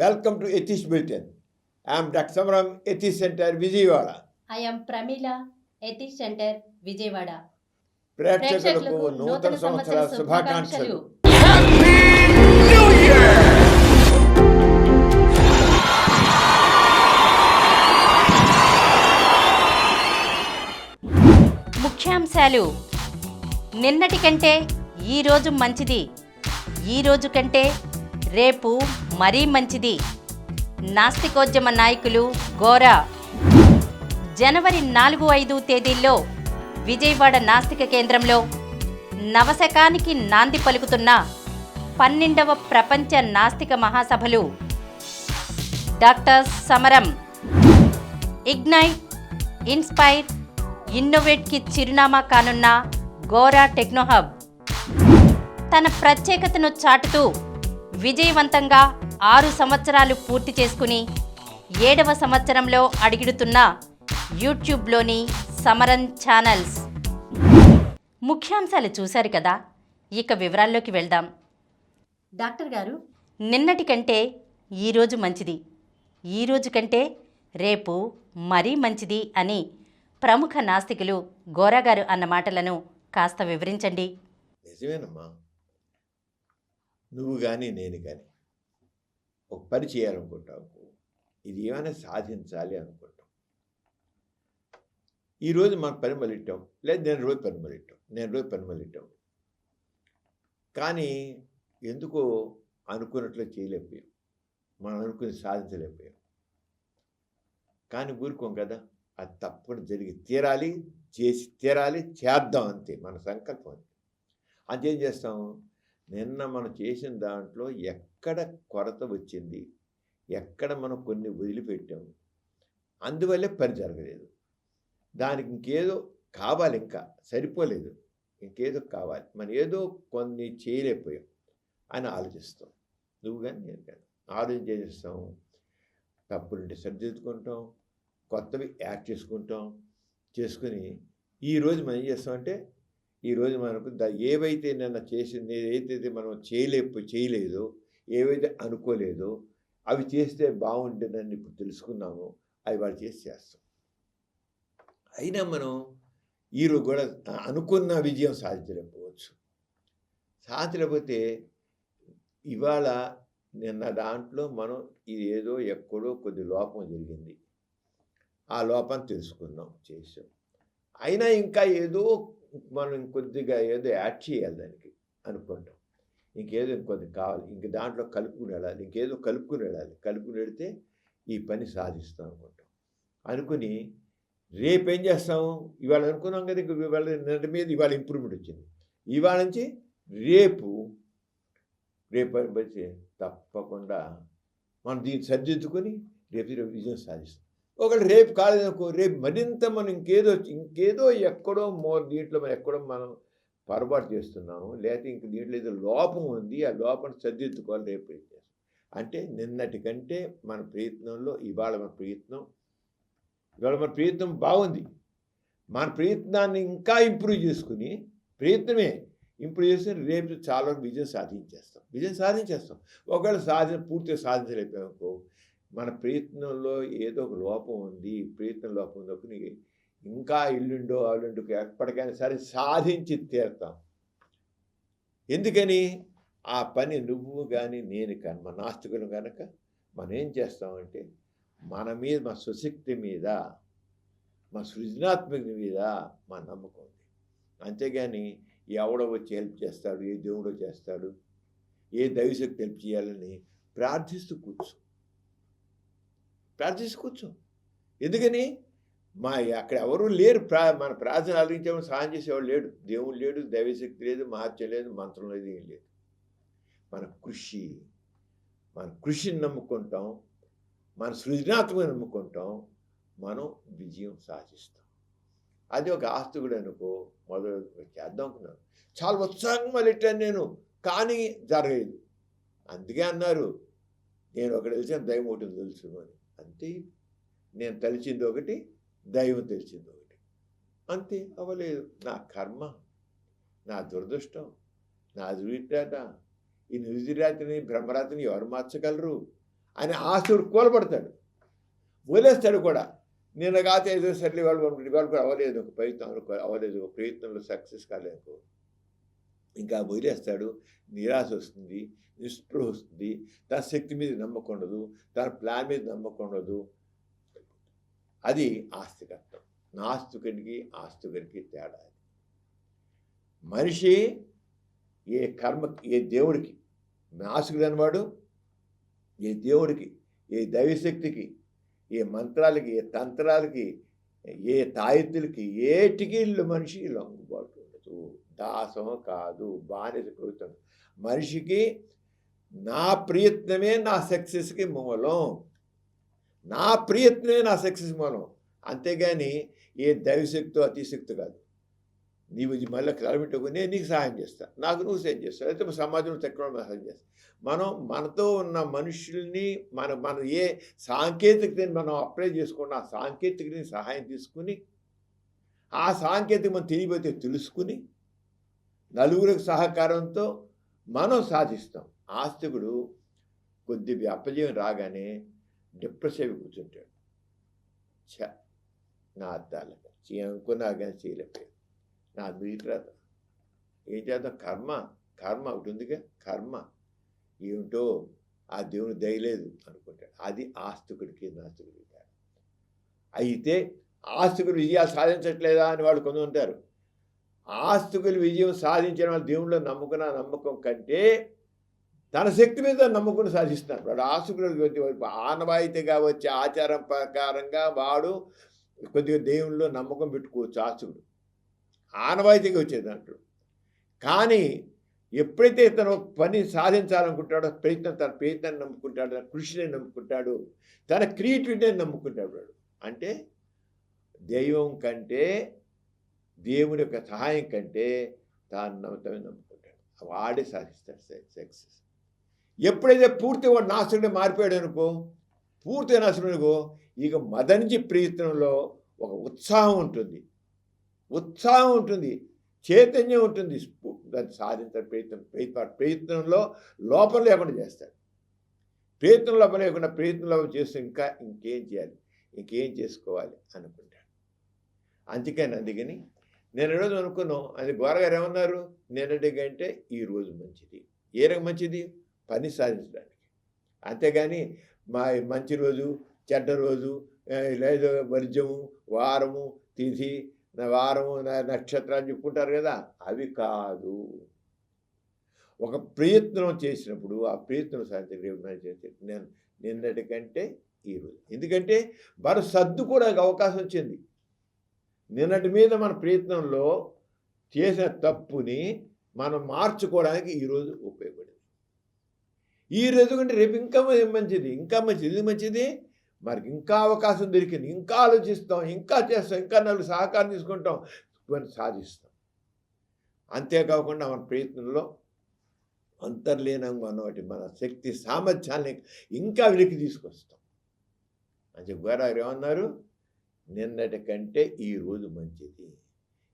Welcome to Ethics Bulletin. I am Dr. Samaram, Ethics Center, Vijayawada. I am Pramila, Ethics Center, Vijayawada. ప్రేక్షకులకు నూతన సంవత్సర శుభాకాంక్షలు. ముఖ్యాంశాలు. నిన్నటి కంటే ఈరోజు మంచిది, ఈరోజు కంటే రేపు మరీ మంచిది. నాస్తికోద్యమ నాయకులు గోరా. జనవరి 4-5 తేదీల్లో విజయవాడ నాస్తిక కేంద్రంలో నవశకానికి నాంది పలుకుతున్న 12వ ప్రపంచ నాస్తిక మహాసభలు. డాక్టర్ సమరం. ఇగ్నైట్, ఇన్స్పైర్, ఇన్నోవేట్కి చిరునామా కానున్న గోరా టెక్నోహబ్ తన ప్రత్యేకతను చాటుతూ విజయవంతంగా 6 సంవత్సరాలు పూర్తి చేసుకుని 7వ సంవత్సరంలో అడుగిడుతున్న యూట్యూబ్లోని సమరం ఛానల్స్. ముఖ్యాంశాలు చూశారు కదా, ఇక వివరాల్లోకి వెళ్దాం. డాక్టర్ గారు, నిన్నటి కంటే ఈరోజు మంచిది, ఈరోజు కంటే రేపు మరీ మంచిది అని ప్రముఖ నాస్తికులు గోరా గారు అన్న మాటలను కాస్త వివరించండి. నిజమేనమ్మా. నువ్వు కానీ నేను కానీ ఒక పని చేయాలనుకుంటావు, ఇది ఏమైనా సాధించాలి అనుకుంటాం. ఈరోజు మనం పని మొదలెట్టాం, లేదు నేను రోజు పని మొదలెట్టాం, కానీ ఎందుకో అనుకున్నట్లు చేయలేకపోయాం, మనం అనుకుని సాధించలేకపోయాం. కానీ ఊరుకోం కదా, అది తప్పకుండా జరిగి తీరాలి, చేసి తీరాలి, చేద్దాం, అంతే మన సంకల్పం. అంతే. అంతేం చేస్తాం, నిన్న మనం చేసిన దాంట్లో ఎక్కడ కొరత వచ్చింది, ఎక్కడ మనం కొన్ని వదిలిపెట్టాము, అందువల్లే పని జరగలేదు. దానికి ఇంకేదో కావాలి, ఇంకా సరిపోలేదు, ఇంకేదో కావాలి, మనం ఏదో కొన్ని చేయలేకపోయాం అని ఆలోచిస్తాం. నువ్వు కానీ నేను కానీ ఆలోచన చేస్తాం, తప్పులుంటే సరిదిద్దుకుంటాం, కొత్తవి యాడ్ చేసుకుని ఈరోజు మనం ఏం చేస్తామంటే, ఈరోజు మనకు ఏవైతే నిన్న చేసింది, ఏదైతే మనం చేయలేదో, ఏవైతే అనుకోలేదో అవి చేస్తే బాగుంటుందని ఇప్పుడు తెలుసుకున్నామో అవి వాళ్ళు చేస్తాం. అయినా మనం ఈరోజు కూడా అనుకున్న విజయం సాధించలేకపోవచ్చు. సాధించలేకపోతే ఇవాళ నిన్న దాంట్లో మనం ఇది ఏదో ఎక్కడో కొద్ది లోపం జరిగింది, ఆ లోపాన్ని తెలుసుకున్నాం, చేసాం. అయినా ఇంకా ఏదో మనం ఇంకొద్దిగా ఏదో యాడ్ చేయాలి దానికి అనుకుంటాం, ఇంకేదో ఇంకొద్ది కావాలి, ఇంక దాంట్లో కలుపుకుని వెళ్ళాలి, ఇంకేదో కలుపుకుని వెళితే ఈ పని సాధిస్తాం అనుకుంటాం. అనుకుని రేపు ఏం చేస్తాము, ఇవాళ అనుకున్నాం కదా, ఇంక ఇవాళ నిన్నటి మీద ఇవాళ ఇంప్రూవ్మెంట్ వచ్చింది, ఇవాళ నుంచి రేపు వచ్చి తప్పకుండా మనం దీన్ని సరిదిద్దుకొని రేపు విజయం సాధిస్తాం. ఒకవేళ రేపు కాలేదనుకో, రేపు మరింత మనం ఇంకేదో ఎక్కడో దీంట్లో మనం పొరపాటు చేస్తున్నాము, లేకపోతే ఇంక దీంట్లో ఏదో లోపం ఉంది, ఆ లోపాన్ని సరిదిద్దుకోవాలి రేపు చేస్తాం. అంటే నిన్నటి కంటే మన ప్రయత్నంలో ఇవాళ మన ప్రయత్నం బాగుంది. మన ప్రయత్నాన్ని ఇంకా ఇంప్రూవ్ చేసుకుని రేపు చాలా విజయం సాధించేస్తాం. ఒకవేళ పూర్తిగా సాధించలేకపోయామనుకో, మన ప్రయత్నంలో ఏదో ఒక లోపం ఉంది, ఒకని ఇంకా ఇల్లుండో ఆలుండుకు ఎప్పటికైనా సరే సాధించి తీరుతాం. ఎందుకని ఆ పని నువ్వు కానీ నేను కానీ మన నాస్తికులు కనుక మనం ఏం చేస్తామంటే, మన మీద, మన స్వశక్తి మీద, మన సృజనాత్మక మీద మన నమ్మకం ఉంది. అంతేగాని ఎవడో వచ్చి హెల్ప్ చేస్తాడు, ఏ దేవుడో చేస్తాడు, ఏ దైవశక్తి హెల్ప్ చేయాలని ప్రార్థిస్తూ కూర్చో. ఎందుకని అక్కడ ఎవరు లేరు, మన ప్రార్థన ఆలోచించేవాడు, సహాయం చేసేవాడు లేడు, దేవుడు లేడు, దైవశక్తి లేదు, మహత్యం లేదు, మంత్రం లేదు, ఏం లేదు. మన కృషిని నమ్ముకుంటాం, మన సృజనాత్మకం నమ్ముకుంటాం, మనం విజయం సాధిస్తాం. అది ఒక ఆస్తికుడు అనుకో, మొదలు చేద్దాం అనుకున్నాను, చాలా ఉత్సాహంగా మొదలెట్టాను నేను, కానీ జరగలేదు. అందుకే అన్నారు, నేను ఒకటి తెలిసాను, దైవం ఒకటి తెలుసు అని. అంతే, నేను తలిచింది ఒకటి, దైవం తెలిసింది ఒకటి, అంతే. అవ్వలేదు. నా కర్మ, నా దురదృష్టం, నా దురిటాట. ఈ నిజరాత్రిని బ్రహ్మరాత్రిని ఎవరు మార్చగలరు? అని ఆస్తుడు కూలబడతాడు, వదిలేస్తాడు కూడా. నిన్న కాతే ఏదో సర్లే వాళ్ళు కూడా అవ్వలేదు, ఒక ప్రయత్నం అవ్వలేదు, ఒక ప్రయత్నంలో సక్సెస్ కాలేదు, ఇంకా వదిలేస్తాడు. నిరాశ వస్తుంది, నిస్పృహ వస్తుంది, తన శక్తి మీద నమ్మకం ఉండదు, తన ప్లాన్ మీద నమ్మకం ఉండదు. అది ఆస్తికత్వం. నాస్తికుడికి ఆస్తికుడికి తేడా. మనిషి ఏ ఏ దేవుడికి నాస్తికుడు అనేవాడు, ఏ దేవుడికి, ఏ దైవశక్తికి, ఏ మంత్రాలకి, ఏ తంత్రాలకి, ఏ తాయెత్తులకి, ఏటికి మనిషి లొంగుబాటు ఉండదు. దాసం కాదు, బానిస ప్రభుత్వం. మనిషికి నా ప్రయత్నమే నా సక్సెస్కి మూలం, నా ప్రయత్నమే నా సక్సెస్ మూలం. అంతేగాని ఏ దైవశక్తి అతిశక్తి కాదు. నీవు మళ్ళీ కలబెట్టుకుని నేను నీకు సహాయం చేస్తాను, నాకు నువ్వు సహాయం చేస్తావు, అయితే సమాజంలో తక్కువ సహాయం చేస్తాను. మనం మనతో ఉన్న మనుషుల్ని మన ఏ సాంకేతికతని మనం అప్లై చేసుకున్న ఆ సాంకేతికతని సహాయం తీసుకుని, ఆ సాంకేతిక మనం తెలియబోతే తెలుసుకుని నలుగురికి సహకారంతో మనం సాధిస్తాం. ఆస్తికుడు కొద్దిగా అపజయం రాగానే డిప్రెస్ అయి కూర్చుంటాడు. నా అర్థాలు అనుకున్నా కానీ చేయలేకపోయాడు, నా మిగతా ఏం చేద్దాం, కర్మ ఒకటి ఉందిగా, కర్మ ఏమిటో ఆ దేవుని దయలేదు అనుకుంటాడు. అది ఆస్తికుడికి నాస్తికుడికి. అయితే ఆస్తికులు విజయాలు సాధించట్లేదా అని వాళ్ళు కొందరు ఉంటారు. ఆస్తికులు విజయం సాధించిన వాళ్ళు దేవుళ్ళో నమ్ముకున్న నమ్మకం కంటే తన శక్తి మీద నమ్ముకుని సాధిస్తున్నారు. వాడు ఆస్తికుడు ఆనవాయితీగా వచ్చే ఆచారం ప్రకారంగా వాడు కొద్దిగా దేవుళ్ళలో నమ్మకం పెట్టుకోవచ్చు. ఆస్తికుడు ఆనవాయితీగా వచ్చేది అంటాడు. కానీ ఎప్పుడైతే తను పని సాధించాలనుకుంటాడో తన ప్రయత్నాన్ని నమ్ముకుంటాడు, తన కృషిని నమ్ముకుంటాడు, తన క్రియేటివిటీని నమ్ముకుంటాడు. వాడు అంటే దైవం కంటే, దేవుని యొక్క సహాయం కంటే తాను నమ్ముకుంటాడు. వాడే సాధిస్తాడు సక్సెస్. ఎప్పుడైతే పూర్తిగా వాడు నాశనుడే మారిపోయాడు అనుకో, పూర్తిగా నాశనం అనుకో, ఇక మదనించి ప్రయత్నంలో ఒక ఉత్సాహం ఉంటుంది, చైతన్యం ఉంటుంది. దాన్ని సాధించాలి ప్రయత్నంలో లోపం లేకుండా చేస్తాడు. ప్రయత్నం లోపం లేకుండా ప్రయత్నంలో చేస్తూ ఇంకేం చేయాలి, ఇంకేం చేసుకోవాలి అనుకుంటాడు. అందుకని నేను ఈరోజు అనుకున్నాం, అది గోరగారు ఏమన్నారు, నిన్నటి కంటే ఈరోజు మంచిది. ఏ రకం మంచిది? పని సాధించడానికి. అంతేగాని మంచి రోజు చెడ్డ రోజు లేదు వర్జము వారము తిథి వారము నక్షత్రాలు చెప్పుకుంటారు కదా, అవి కాదు. ఒక ప్రయత్నం చేసినప్పుడు ఆ ప్రయత్నం సాధించే నేను నిన్నటి కంటే ఈరోజు. ఎందుకంటే మరో సర్దుకోవడానికి అవకాశం వచ్చింది. నిన్నటి మీద మన ప్రయత్నంలో చేసిన తప్పుని మనం మార్చుకోవడానికి ఈరోజు ఉపయోగపడింది. ఈ రోజు కంటే రేపు ఇంకా మంచిది. ఇది మంచిది, మనకి ఇంకా అవకాశం దొరికింది, ఇంకా ఆలోచిస్తాం, ఇంకా చేస్తాం, ఇంకా నలుగురు సహకారం తీసుకుంటాం, సాధిస్తాం. అంతేకాకుండా మన ప్రయత్నంలో అంతర్లీనంగా ఉన్నవాటి మన శక్తి సామర్థ్యాన్ని ఇంకా వెలికి తీసుకొస్తాం. అని గోరారు ఏమన్నారు, నిన్నటి కంటే ఈరోజు మంచిది,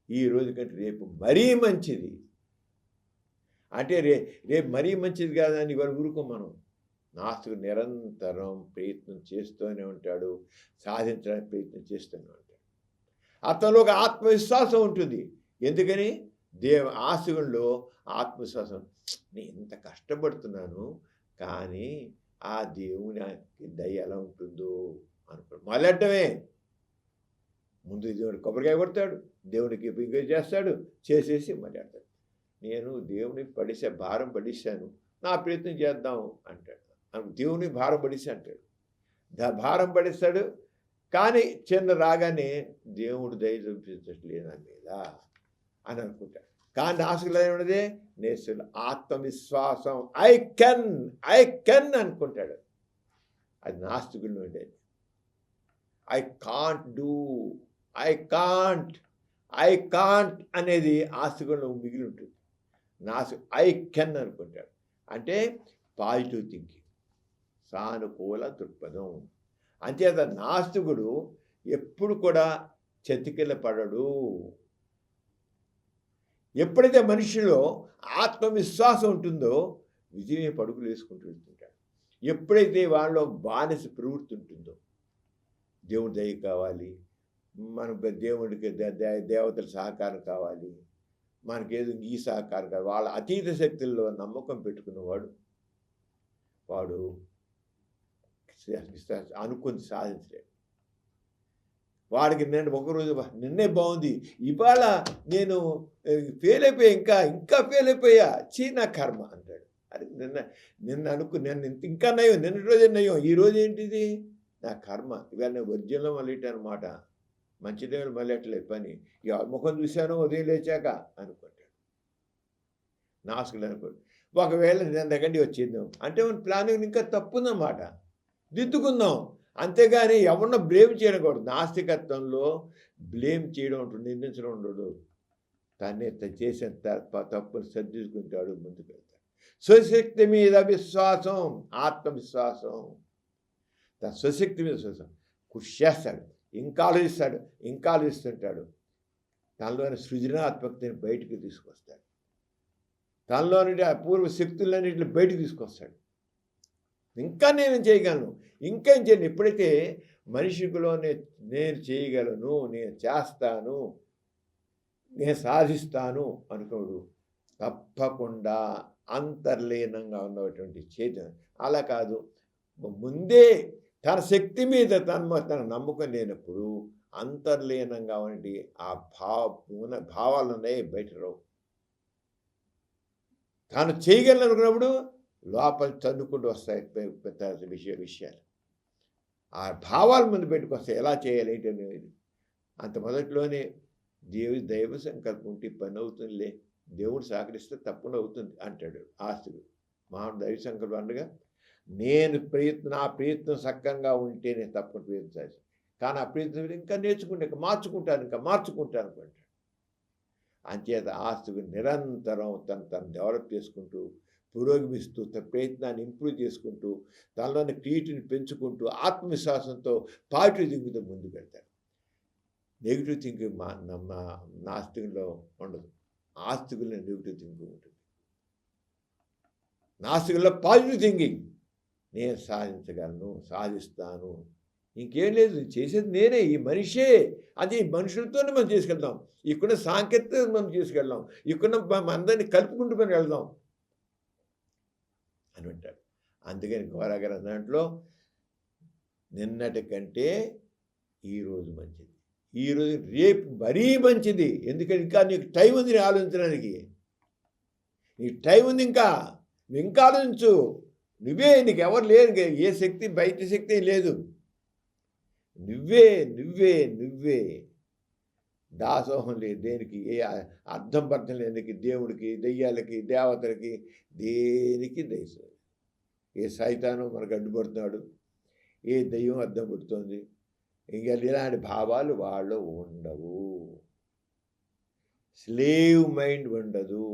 ఈ రోజు కంటే రేపు మరీ మంచిది. అంటే రేపు మరీ మంచిది కాదని ఇవాళ ఊరుకో. మనం నాస్తికుడు నిరంతరం ప్రయత్నం చేస్తూనే ఉంటాడు, సాధించడానికి ప్రయత్నం చేస్తూనే ఉంటాడు. అతనిలో ఒక ఆత్మవిశ్వాసం ఉంటుంది. ఎందుకని? ఆస్తికుల్లో ఆత్మవిశ్వాసం, నేను ఇంత కష్టపడుతున్నాను కానీ ఆ దేవుని దయ ఎలా ఉంటుందో అనుకోడు. మొదలెట్టమే ముందు దేవుడు కొబ్బరికాయ కొడతాడు, దేవుడికి ఇంకేం చేస్తాడు, చేసేసి మొదలెడతాడు. నేను దేవుని భారం పడిశాను, నా ప్రయత్నం చేద్దాం అంటాడు. దేవుని భారం పడిసి అంటాడు, భారం పడిస్తాడు. కానీ చిన్న రాగానే దేవుడు దయ చూపించట్లేదు నా మీద అని అనుకుంటాడు. కానీ నాస్తికులు ఏమన్నదే నేర్చులు ఆత్మవిశ్వాసం, ఐ కెన్ అనుకుంటాడు. అది నాస్తికుల్లో ఉండేది. ఐ కాంట్ అనేది ఆస్తికుల్లో మిగిలి ఉంటుంది. ఐ కెన్ అనుకుంటాడు. అంటే పాజిటివ్ థింకింగ్, సానుకూల దృక్పథం. అంచేత నాస్తికుడు ఎప్పుడు కూడా చతికిల పడడు. ఎప్పుడైతే మనిషిలో ఆత్మవిశ్వాసం ఉంటుందో విజయం పడుకులు వేసుకుంటూ వెళ్తుంటాడు. ఎప్పుడైతే వాళ్ళలో బానిస ప్రవృత్తి ఉంటుందో, దేవుడి దయ కావాలి, మనకు దేవుడికి దేవతల సహకారం కావాలి, మనకేదో ఈ సహకారం కావాలి, వాళ్ళ అతీత శక్తుల్లో నమ్మకం పెట్టుకున్నవాడు వాడు అనుకుంది సాధించలేడు. వాడికి నేను ఒకరోజు నిన్నే బాగుంది, ఇవాళ నేను ఫెయిల్ అయిపోయా, ఇంకా ఫెయిల్ అయిపోయా, నా కర్మ అంటాడు. అది నిన్న ఇంకా నయం, నిన్నటి రోజే నయం, ఈరోజు ఏంటిది నా కర్మ, ఇవాళ నేను వర్జ్యంలో మళ్ళీ అనమాట, మంచిదేవులు మళ్ళీ అట్లే పని, ఇక ముఖం చూశాను ఉదయం లేచాక అనుకుంటాడు. నాసుకులు అనుకోడు. ఒకవేళ నేను దగ్గర వచ్చేద్దాం అంటే మన ప్లానింగ్ ఇంకా తప్పుందన్నమాట, దిద్దుకుందాం, అంతేగాని ఎవరినో బ్లేమ్ చేయకూడదు. నాస్తికత్వంలో బ్లేమ్ చేయడం ఉంటుంది, నిందించడం ఉండదు. తనే చేసిన తప్పును సర్దిద్దుకుంటాడు, ముందుకు వెళ్తాడు. స్వశక్తి మీద విశ్వాసం, ఆత్మవిశ్వాసం, తన స్వశక్తి మీద విశ్వాసం, కృషి చేస్తాడు, ఇంకా ఆలోచిస్తుంటాడు, తనలోని సృజనాత్మకతని బయటికి తీసుకొస్తాడు, తనలోని అపూర్వ శక్తులన్నింటిని బయటికి తీసుకొస్తాడు. ఇంకా నేను చేయగలను, ఇంకేం చేయను. ఎప్పుడైతే మనిషిలోనే నేను చేయగలను, నేను చేస్తాను, నేను సాధిస్తాను అనుకోడు, తప్పకుండా అంతర్లీనంగా ఉన్నటువంటి చైతన్యం. అలా కాదు, ముందే తన శక్తి మీద తన నమ్మకం లేనప్పుడు అంతర్లీనంగా ఉండి ఆ భావాలు ఉన్నాయి, బయట రావు. తాను చేయగలను అనుకున్నప్పుడు లోపల చదువుకుంటూ వస్తాయి విషయాలు, ఆ భావాల ముందు పెట్టుకొస్తాయి, ఎలా చేయాలి ఏంటనేది. అంత మొదట్లోనే దైవ సంకల్పం ఉంటే పని అవుతుందిలే, దేవుడు సహకరిస్తే తప్పకుండా అవుతుంది అంటాడు ఆస్తుడు. దైవ సంకల్పం అనగా నా ప్రయత్నం సక్కంగా ఉంటే నేను తప్పకుండా ప్రయత్నించాలి, కానీ ఆ ప్రయత్నం ఇంకా మార్చుకుంటాను అంటాడు. అంచేత ఆస్తుడు నిరంతరం తను డెవలప్ చేసుకుంటూ, పురోగమిస్తూ, తన ప్రయత్నాన్ని ఇంప్రూవ్ చేసుకుంటూ, తనలోని క్రియేటివిటీని పెంచుకుంటూ, ఆత్మవిశ్వాసంతో పాజిటివ్ థింకింగ్తో ముందుకు వెళ్తాడు. నెగిటివ్ థింకింగ్ నాస్తికంలో ఉండదు, ఆస్తికుల్లో నెగిటివ్ థింకింగ్ ఉంటుంది. నాస్తికంలో పాజిటివ్ థింకింగ్, నేను సాధించగలను, సాధిస్తాను, ఇంకేం లేదు, చేసేది నేనే, ఈ మనిషే, అది మనుషులతోనే మనం చేసుకెళ్దాం, ఇక్కడ సాంకేతికత మనం చేసుకెళ్దాం, ఇక్కడ అందరినీ కలుపుకుంటూ మనం వెళ్దాం అని అంటాడు. అందుకని ఘోరాగారు దాంట్లో నిన్నటి కంటే ఈరోజు మంచిది, ఈరోజు రేపు మరీ మంచిది. ఎందుకంటే ఇంకా నీకు టైం ఉంది ఆలోచించడానికి, నీకు టైం ఉంది, ఇంకా ఆలోచించు. నీకు ఎవరు లేరు, ఏ శక్తి బయట శక్తి లేదు, నువ్వే దాసోహం లేదు దేనికి, ఏ అర్థం పర్థం లేనికి, దేవుడికి, దెయ్యాలకి, దేవతలకి, దేనికి దయసు. ఏ సైతాను మనకు అడ్డుపడుతున్నాడు, ఏ దెయ్యం అర్థం పడుతుంది, ఇంకా ఇలాంటి భావాలు వాళ్ళు ఉండవు. స్లేవ్ మైండ్ ఉండదు,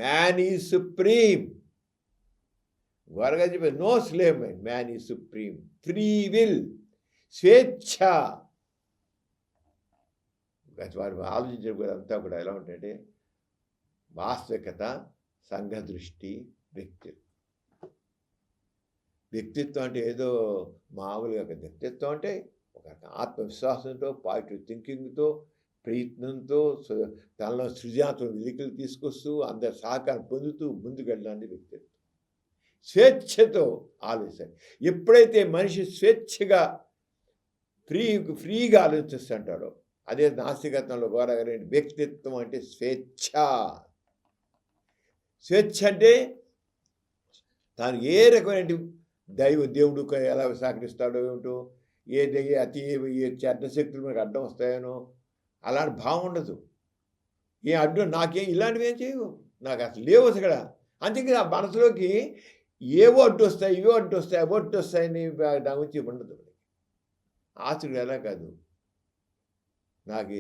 మ్యాన్ ఈజ్ సుప్రీం. ఘోరగా చెప్పారు, no slave mind, man is supreme, free will, స్వేచ్ఛ. వారు ఆలోచించే అంతా కూడా ఎలా ఉంటాయంటే వాస్తవికత, సంఘ దృష్టి, వ్యక్తిత్వం అంటే ఏదో మామూలుగా వ్యక్తిత్వం అంటే ఒక ఆత్మవిశ్వాసంతో, పాజిటివ్ థింకింగ్తో, ప్రయత్నంతో, తనలో సృజనాత్మక వెలికలు తీసుకొస్తూ, అందరి సహకారం పొందుతూ ముందుకు వెళ్ళడానికి వ్యక్తిత్వం. స్వేచ్ఛతో ఆలోచిస్తాడు. ఎప్పుడైతే మనిషి స్వేచ్ఛగా ఫ్రీగా ఆలోచిస్తుంటాడో, అదే నాస్తికత్వంలో ఘోరగారి వ్యక్తిత్వం అంటే స్వేచ్ఛ. స్వేచ్ఛ అంటే తాను ఏ రకమైన దేవుడు ఎలా సహకరిస్తాడో ఏమిటో, ఏ చెడ్డ శక్తులు మనకు అడ్డం వస్తాయనో అలాంటి భావం ఉండదు. ఏ అడ్డం నాకేం ఇలాంటివి ఏం చేయవు, నాకు అసలు లేవు అసలు. అందుకే నా మనసులోకి ఏవో అడ్డు వస్తాయి, ఇవో అడ్డు వస్తాయి, అవో అడ్డు వస్తాయని నా గురించి ఉండదు. ఆశలు ఎలా కాదు, నాకు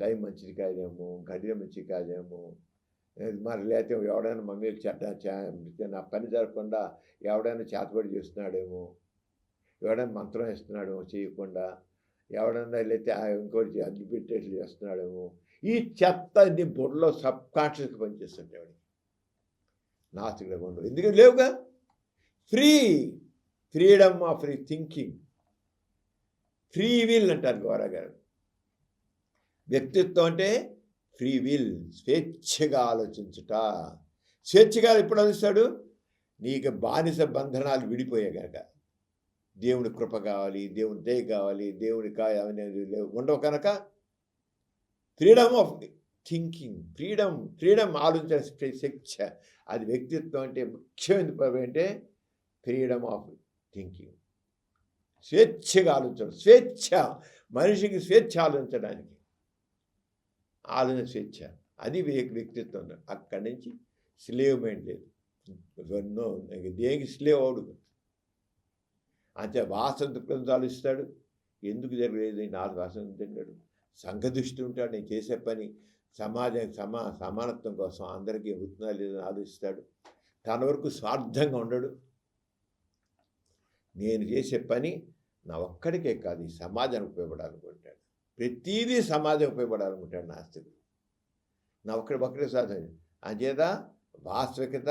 టైం మంచిది కాదేమో, గడియ మంచిది కాదేమో, మరి లేకపోతే ఎవడైనా మమ్మీ నా పని జరగకుండా ఎవడైనా చేతబడి చేస్తున్నాడేమో, ఎవడైనా మంత్రం ఇస్తున్నాడేమో చేయకుండా, ఎవడన్నా లేకపోతే ఇంకోటి అడ్డు పెట్టేట్లు చేస్తున్నాడేమో, ఈ చెత్త నీ బుర్రలో సబ్ కాన్షియస్గా పనిచేస్తుంటే వాడికి నాస్తికుడిగా ఉండవు. ఎందుకంటే లేవుగా, freedom of thinking, free will అంటారు గోరా గారు. వ్యక్తిత్వం అంటే ఫ్రీ విల్, స్వేచ్ఛగా ఆలోచించుట. స్వేచ్ఛగా ఎప్పుడు ఆలోచిస్తాడు? నీకు బానిస బంధనాలు విడిపోయే కనుక. దేవుని కృప కావాలి, దేవుని దయ కావాలి, దేవుని అనేది ఉండవు కనుక ఫ్రీడమ్ ఆఫ్ థింకింగ్, ఫ్రీడమ్ ఆలోచించే శిక్ష. అది వ్యక్తిత్వం అంటే ముఖ్యమైన అంటే ఫ్రీడమ్ ఆఫ్ థింకింగ్, స్వేచ్ఛగా ఆలోచించడం. స్వేచ్ఛ, మనిషికి స్వేచ్ఛ ఆలోచించడానికి, ఆలోచన స్వేచ్ఛ, అది వ్యక్తిత్వం. అక్కడి నుంచి స్లేవ్ మైండ్ లేదు. దేనికి స్లేవ్ అవడు. అంతే వాసన దుఃఖంతో ఆలోచిస్తాడు. ఎందుకు జరగలేదు, నాకు వాసన తింటాడు. సంఘ దృష్టి ఉంటాడు. నేను చేసే పని సమాజానికి సమానత్వం కోసం అందరికీ అవుతుందా లేదని ఆలోచిస్తాడు. తన వరకు స్వార్థంగా ఉండడు. నేను చేసే పని నా ఒక్కడికే కాదు, ఈ సమాజానికి ఉపయోగపడాలనుకుంటాడు. ప్రతిదీ సమాజం ఉపయోగపడాలనుకుంటాడు నాస్తికుడు. నా ఒక్కడే సాధన. అంచేత వాస్తవికత,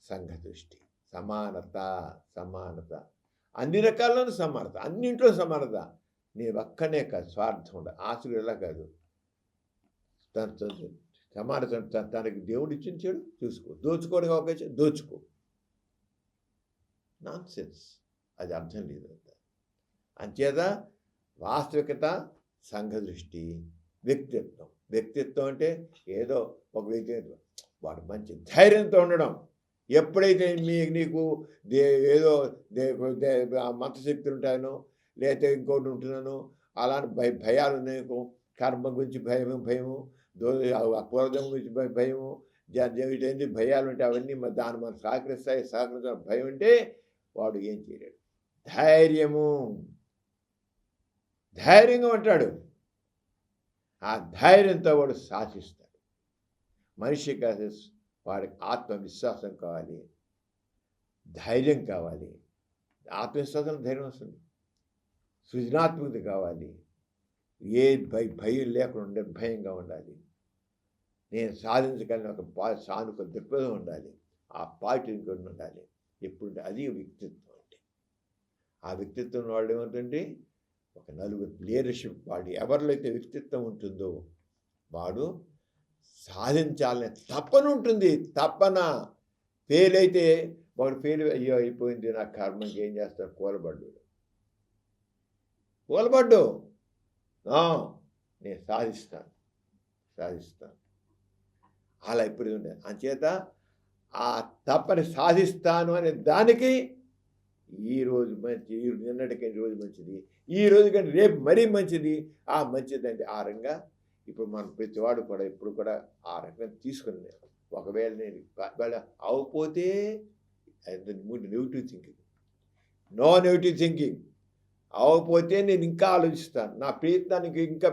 సంఘ దృష్టి, సమానత, అన్ని రకాల్లోనూ సమానత, అన్నింట్లో సమానత. నేను ఒక్కనే కాదు, స్వార్థం ఉండదు. ఆశలు ఎలా కాదు, సమానత. తనకి దేవుడు ఇచ్చించాడు, చూసుకో. దోచుకోవడం అవకాశం, దోచుకో. నాన్ సెన్స్, అది అర్థం లేదు. అంచేత వాస్తవికత, సంఘ దృష్టి, వ్యక్తిత్వం అంటే ఏదో ఒక వ్యక్తిత్వం, వాడు మంచి ధైర్యంతో ఉండడం. ఎప్పుడైతే నీకు ఏదో మంత్రశక్తులు ఉంటాయనో లేకపోతే ఇంకోటి ఉంటున్నానో అలాంటి భయాలు ఉన్నాయో, కర్మ గురించి భయము, పూర్వజం గురించి భయము, ఏంటి భయాలు ఉంటాయి. అవన్నీ దాన్ని మనం సహకరించిన భయం అంటే వాడు ఏం చేయలేడు. ధైర్యంగా ఉంటాడు. ఆ ధైర్యంతో వాడు శాసిస్తాడు. మనిషికి వాడికి ఆత్మవిశ్వాసం కావాలి, ధైర్యం కావాలి. ఆత్మవిశ్వాసం, ధైర్యం వస్తుంది. సృజనాత్మకత కావాలి. ఏ భయం లేకుండా నిర్భయంగా ఉండాలి. నేను సాధించగలిగిన ఒక సానుకూల దృక్పథం ఉండాలి. ఆ పాజిటివ్ ఉండాలి. ఎప్పుడు అది వ్యక్తిత్వం అంటే. ఆ వ్యక్తిత్వం వాళ్ళు ఏమంటుంటే ఒక నలుగురు లీడర్షిప్, వాడు ఎవరిలో అయితే వ్యక్తిత్వం ఉంటుందో వాడు సాధించాలనే తపన ఉంటుంది. తపన. ఫెయిల్ అయితే వాడు అయ్యో అయిపోయింది నా కర్మ, ఏం చేస్తాను, కూలబడ్డు. నేను సాధిస్తాను. అలా ఇప్పుడు ఉండేది. అంచేత ఆ తప్పని సాధిస్తాను అనే దానికి ఈరోజు మంచి, నిన్నటికంటే రోజు మంచిది, ఈ రోజు కంటే రేపు మరీ మంచిది. ఆ మంచిది అంటే ఆ రకంగా ఇప్పుడు మనం ప్రతివాడు కూడా ఇప్పుడు కూడా ఆ రకంగా తీసుకుని, ఒకవేళ నేను అవపోతే negative thinking, no negative thinking. అవపోతే నేను ఇంకా ఆలోచిస్తాను, నా ప్రయత్నానికి ఇంకా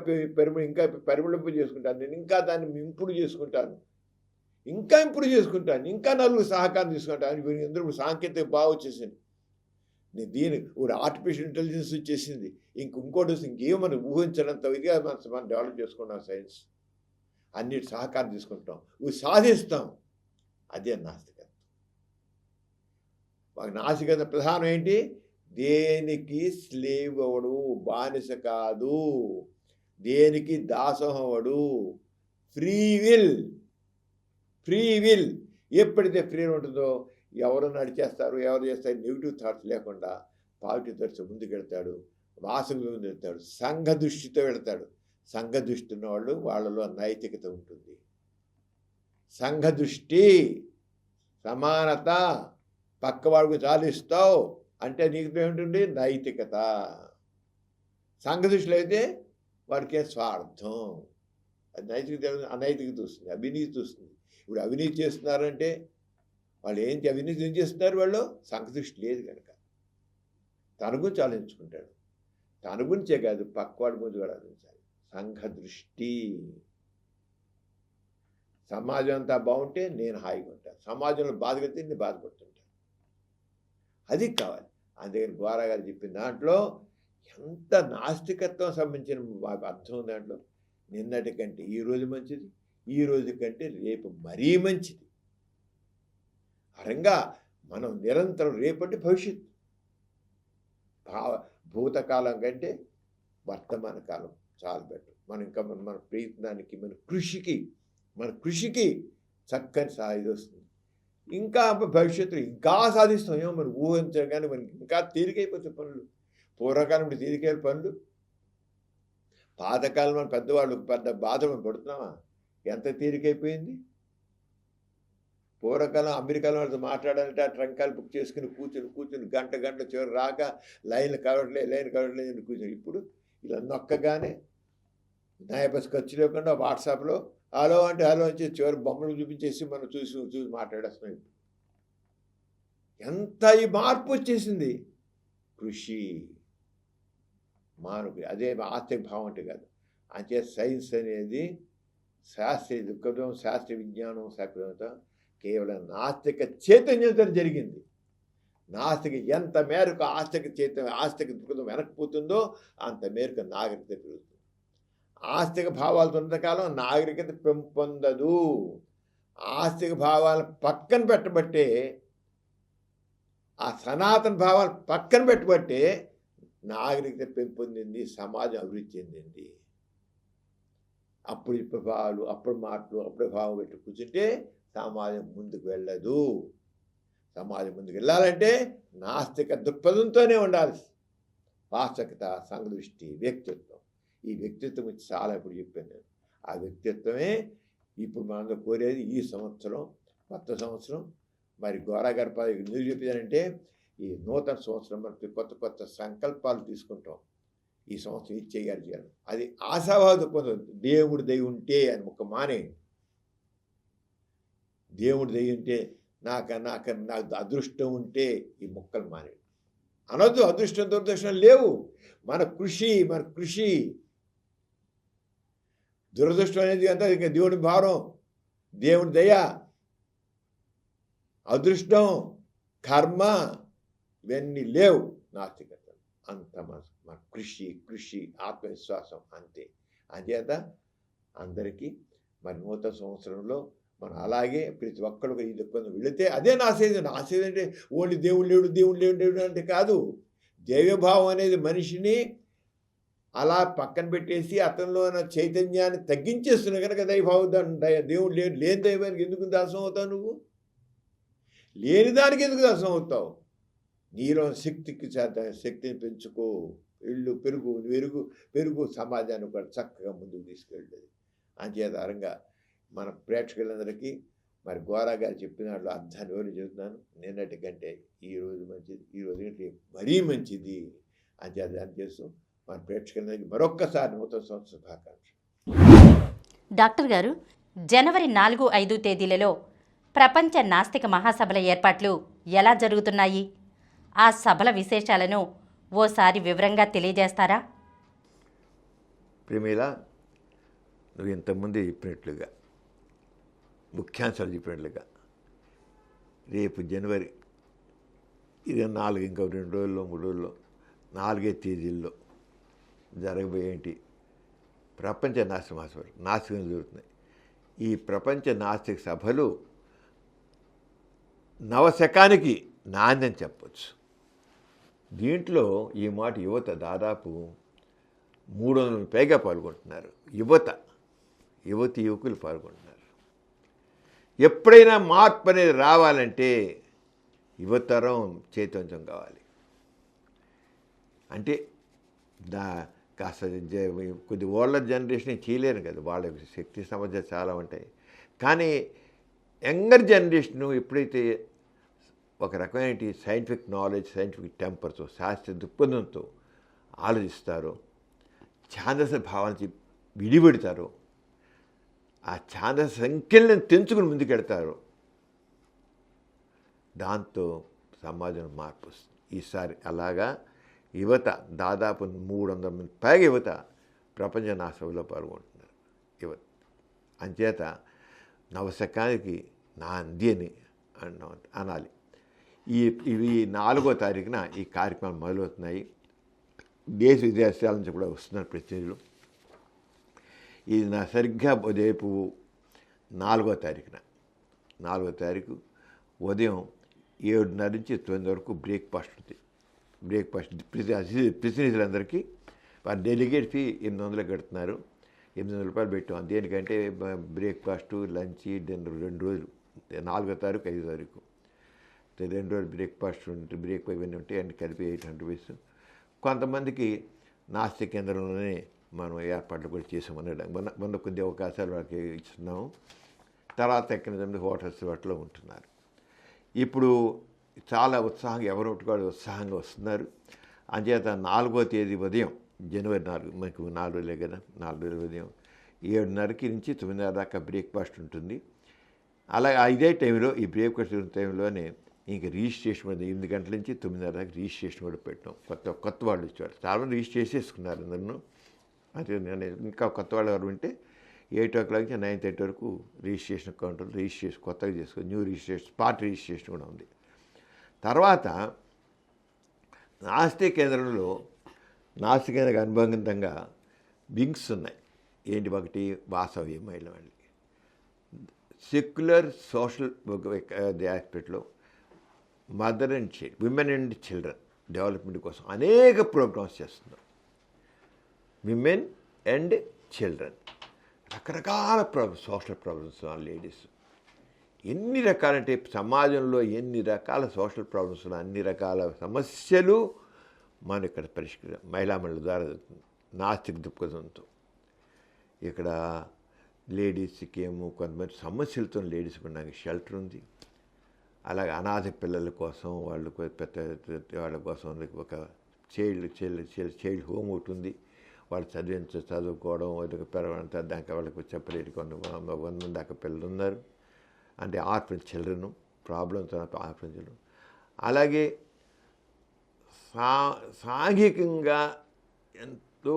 పరిమళింపు చేసుకుంటాను, నేను ఇంకా దాన్ని ఇంప్రూవ్ చేసుకుంటాను, ఇంకా నలుగురు సహకారం తీసుకుంటాను. ఎందుకు సాంకేతిక బాగా వచ్చేసింది. నేను ఇప్పుడు ఆర్టిఫిషియల్ ఇంటెలిజెన్స్ వచ్చేసింది. ఇంకోటి వస్తుంది. ఇంకేమో మనం ఊహించడంత ఇదిగా మనం డెవలప్ చేసుకుంటాం. సైన్స్ అన్నిటి సహకారం తీసుకుంటాం, సాధిస్తాం. అదే నాస్తికత్వం. నాస్తికత ప్రధానం ఏంటి? దేనికి స్లేవ్ అవడు, బానిస కాదు, దేనికి దాసోహం అవడు. Free will. ఎప్పుడైతే ఫ్రీ ఉంటుందో ఎవరు నడిచేస్తారు, ఎవరు చేస్తారు, నెగిటివ్ థాట్స్ లేకుండా పాజిటివ్ థాట్స్ ముందుకెళ్తాడు, వాసనలు ముందు వెళ్తాడు, సంఘ దృష్టితో వెళ్తాడు. సంఘ దృష్టి ఉన్న వాళ్ళు వాళ్ళలో నైతికత ఉంటుంది. సంఘ దృష్టి, సమానత, పక్కవాడికి చాలిస్తావు అంటే నీకు ఏమిటండి? నైతికత. సంఘ దృష్టిలో అయితే వాడికే స్వార్థం. అది నైతికత, అనైతికత వస్తుంది, అవినీతి వస్తుంది. ఇప్పుడు అవినీతి చేస్తున్నారంటే వాళ్ళు ఏంటి అవినీతి ఏం చేస్తున్నారు? వాళ్ళు సంఘ దృష్టి లేదు కనుక తన గురించి ఆలోచించుకుంటాడు. తన గురించే కాదు, పక్కవాడి గురించి కూడా ఆలోచించాలి. సంఘ దృష్టి. సమాజం అంతా బాగుంటే నేను హాయిగా ఉంటాను, సమాజంలో బాధపడితే నేను బాధపడుతుంటాను. అది కావాలి. అందుకని గోరా గారు చెప్పిన దాంట్లో ఎంత నాస్తికత్వం సంబంధించిన అర్థం ఉంది దాంట్లో. నిన్నటి కంటే ఈరోజు మంచిది, ఈ రోజు కంటే రేపు మరీ మంచిది. అరంగా మనం నిరంతరం రేపటి భవిష్యత్తు భూతకాలం కంటే వర్తమాన కాలం చాలా బెటర్. మనం ఇంకా మన ప్రయత్నానికి మన కృషికి చక్కని ఇది వస్తుంది. ఇంకా భవిష్యత్తులో ఇంకా సాధిస్తాం. ఏమో మనం ఊహించగానే మనకి ఇంకా తేలికైపోతాయి పనులు. పూర్వకాలం తేలికైన పనులు, పాతకాలం మన పెద్దవాళ్ళు పెద్ద బాధలు పడుతున్నామా? ఎంత తేలికైపోయింది. పూర్వకాలం అమెరికాలో వాళ్ళతో మాట్లాడాలంటే ఆ ట్రంకాలు బుక్ చేసుకుని కూర్చుని గంట చివరి రాక లైన్ కలవట్లేదు కూర్చొని. ఇప్పుడు ఇలా నొక్కగానే బస్ ఖర్చు లేకుండా వాట్సాప్లో హలో అంటే హలో అని చివరి బొమ్మలు చూపించేసి మనం చూసి మాట్లాడేస్తున్నాం. ఎంత ఈ మార్పు వచ్చేసింది. కృషి మానవుడి అదే ఆస్తిక భావం అంటే కాదు. అంటే సైన్స్ అనేది శాస్త్రీయ దృక్పథం, శాస్త్రీయ విజ్ఞానం, శాస్త్రీయత కేవలం నాస్తిక చైతన్యంతో జరిగింది. నాస్తిక ఎంత మేరకు ఆస్తిక దృక్పథం వెనక్కిపోతుందో అంత మేరకు నాగరికత పెరుగుతుంది. ఆస్తిక భావాలతో ఉన్నంతకాలం నాగరికత పెంపొందదు. ఆస్తిక భావాలను పక్కన పెట్టబట్టే, ఆ సనాతన భావాలు పక్కన పెట్టబట్టే నాగరికత పెంపొందింది, సమాజం అభివృద్ధి చెందింది. అప్పుడు భావాలు, అప్పుడు మాటలు, అప్పుడు భావం పెట్టి కూర్చుంటే సమాజం ముందుకు వెళ్ళదు. సమాజం ముందుకు వెళ్ళాలంటే నాస్తిక దృక్పథంతోనే ఉండాలి. వాస్తవికత, సందృష్టి, వ్యక్తిత్వం. ఈ వ్యక్తిత్వం గురించి చాలా ఇప్పుడు చెప్పాను నేను. ఆ వ్యక్తిత్వమే ఇప్పుడు మనందరూ కోరేది. ఈ సంవత్సరం, కొత్త సంవత్సరం మరి గోరాగారి ఎందుకు చెప్పేదానంటే, ఈ నూతన సంవత్సరం మనకి కొత్త సంకల్పాలు తీసుకుంటాం. ఈ సంవత్సరం ఇది చేయాలి. అది ఆశావాద పొందదు. దేవుడు దయ ఉంటే అని ఒక మానేయండి. దేవుడు దయ ఉంటే నాకు అదృష్టం ఉంటే ఈ మొక్కలు మానేయండి అనొద్దు. అదృష్టం దురదృష్టం లేవు. మన కృషి. దురదృష్టం అనేది అంతా ఇంకా దేవుడి భారం, దేవుడి దయ, అదృష్టం, కర్మ ఇవన్నీ లేవు నాస్తికత. అంత మన కృషి, ఆత్మవిశ్వాసం అంతే. అంచేత అందరికీ మరి నూతన సంవత్సరంలో మనం అలాగే ప్రతి ఒక్కరు ఇది వెళితే అదే నాసేది అంటే ఓన్లీ దేవుడు లేడు అంటే కాదు. దైవభావం అనేది మనిషిని అలా పక్కన పెట్టేసి అతనిలో ఉన్న చైతన్యాన్ని తగ్గించేస్తున్నా కనుక దైవభావం. దేవుడు లేని దైవానికి ఎందుకు దాసం అవుతావు? నువ్వు లేని దానికి ఎందుకు దాసం అవుతావు? నీలో శక్తిని పెంచుకో. పెరుగు సమాజాన్ని కూడా చక్కగా ముందుకు తీసుకెళ్ళేది. అంచేతారంగా మన ప్రేక్షకులందరికీ మరి గోరా గారు చెప్పిన దాంట్లో అర్థాన్ని వివరించి చెబుతున్నాను. నిన్నటి కంటే ఈరోజు మంచిది, ఈరోజు కంటే మరీ మంచిది అని చేస్తూ మన ప్రేక్షకులందరికీ మరొక్కసారి నూతన సంవత్సర శుభాకాంక్షలు. డాక్టర్ గారు, జనవరి 4, 5 తేదీలలో ప్రపంచ నాస్తిక మహాసభల ఏర్పాట్లు ఎలా జరుగుతున్నాయి? ఆ సభల విశేషాలను ఓసారి వివరంగా తెలియజేస్తారా? ప్రేమిలా, నువ్వు ఇంతకుముందు చెప్పినట్లుగా ముఖ్యాంశాలు చెప్పినట్లుగా రేపు జనవరి 4, ఇంకా 2 రోజుల్లో 3 రోజుల్లో 4 తేదీల్లో జరగబోయేంటి ప్రపంచ నాస్తిక మహాసభలు నాస్తికం జరుగుతున్నాయి. ఈ ప్రపంచ నాస్తిక సభలు నవశకానికి నాందని చెప్పచ్చు. దీంట్లో ఈ మాట యువత దాదాపు 300 పైగా పాల్గొంటున్నారు. యువకులు పాల్గొంటున్నారు. ఎప్పుడైనా మార్పు అనేది రావాలంటే యువతరం చైతన్యం కావాలి. అంటే కాస్త కొద్ది ఓల్డర్ జనరేషన్ చేయలేరు కదా, వాళ్ళ శక్తి సమస్యలు చాలా ఉంటాయి. కానీ యంగర్ జనరేషను ఎప్పుడైతే ఒక రకమైన సైంటిఫిక్ నాలెడ్జ్, సైంటిఫిక్ టెంపర్తో, శాస్త్రీయ దృక్పథంతో ఆలోచిస్తారో, ఛాందస భావానికి విడిపెడతారో, ఆ ఛాందస సంఖ్యలను తెంచుకుని ముందుకెడతారు, దాంతో సమాజం మార్పు వస్తుంది. ఈసారి అలాగా యువత దాదాపు 300 మంది పైగా యువత ప్రపంచ నాసభలో పాల్గొంటున్నారు. యువత అంచేత నవశకానికి నాంది అని అనాలి. ఇవి 4వ తారీఖున ఈ కార్యక్రమాలు మొదలవుతున్నాయి. దేశ విదేశాల నుంచి కూడా వస్తున్నారు ప్రతినిధులు. ఇది సరిగ్గా రేపు 4వ తారీఖున 4వ తారీఖు ఉదయం 7:30 నుంచి 9 వరకు బ్రేక్ఫాస్ట్ ఉంది. బ్రేక్ఫాస్ట్ ప్రతినిధులందరికీ వారి డెలిగేట్ ఫీ 800 కడుతున్నారు. 800 రూపాయలు పెట్టాం. దేనికంటే బ్రేక్ఫాస్టు, లంచ్, డిన్నర్ 2 రోజులు, 4వ తారీఖు 5వ తారీఖు 2 రోజులు బ్రేక్ఫాస్ట్ ఉంటుంది, బ్రేక్ ఇవన్నీ ఉంటాయి, అన్ని కలిపి 800 రూపీస్. కొంతమందికి నాస్తి కేంద్రంలోనే మనం ఏర్పాట్లు కూడా చేసామన్నాడు. మొన్న కొద్ది అవకాశాలు వాళ్ళకి ఇస్తున్నాము. తర్వాత ఎక్కడ హోటల్స్ వాటిలో ఉంటున్నారు. ఇప్పుడు చాలా ఉత్సాహంగా ఎవరొకటి కూడా ఉత్సాహంగా వస్తున్నారు. అంచేత 4వ తేదీ ఉదయం జనవరి 4 మనకు 4 రోజులే కదా, 4 రోజుల ఉదయం 7:30 నుంచి 9:30 దాకా బ్రేక్ఫాస్ట్ ఉంటుంది. అలాగే ఇదే టైంలో ఈ బ్రేక్ఫాస్ట్ టైంలోనే ఇంకా రిజిస్ట్రేషన్ కూడా 8 గంటల నుంచి 9:30 దాకా రిజిస్ట్రేషన్ కూడా పెట్టాం. కొత్త వాళ్ళు వచ్చేవారు చాలా రిజిస్టర్ చేసేసుకున్నారు అందరూ. అంటే ఇంకా కొత్త వాళ్ళు ఎవరు ఉంటే 8:00 నుంచి 9:30 వరకు రిజిస్ట్రేషన్ కౌంటర్లో రిజిస్ట్రేషన్ కొత్తగా చేసుకోవాలి. న్యూ రిజిస్ట్రేషన్, స్పాట్ రిజిస్ట్రేషన్ కూడా ఉంది. తర్వాత నాస్తి కేంద్రంలో నాస్తి కేంద్ర అనుబంధంగా వింగ్స్ ఉన్నాయి. ఏంటి? ఒకటి వాసవి మహిళ వాళ్ళకి సెక్యులర్ సోషల్ ఆస్పెక్ట్లో mother and child, women and children development కోసం అనేక ప్రోగ్రామ్స్ చేస్తున్నాం. విమెన్ అండ్ చిల్డ్రన్ రకరకాల సోషల్ ప్రాబ్లమ్స్ లేడీస్, ఎన్ని రకాలంటే సమాజంలో ఎన్ని రకాల సోషల్ ప్రాబ్లమ్స్, అన్ని రకాల సమస్యలు మనం ఇక్కడ మహిళా మండలి ద్వారా నాస్తిక దృక్పథంతో ఇక్కడ లేడీస్కి ఏమో కొంతమంది సమస్యలతో లేడీస్కి ఉండడానికి షెల్టర్ ఉంది. అలాగే అనాథ పిల్లల కోసం వాళ్ళు పెద్ద వాళ్ళ కోసం ఒక చైల్డ్ హోమ్ ఒకటి ఉంది. వాళ్ళు చదువుకోవడం వాళ్ళకి పెరగడంతా దానికి వాళ్ళకి చెప్పలేరు. 100 మంది దాకా పిల్లలు ఉన్నారు. అంటే orphan children, problems orphan children. అలాగే సాంఘికంగా ఎంతో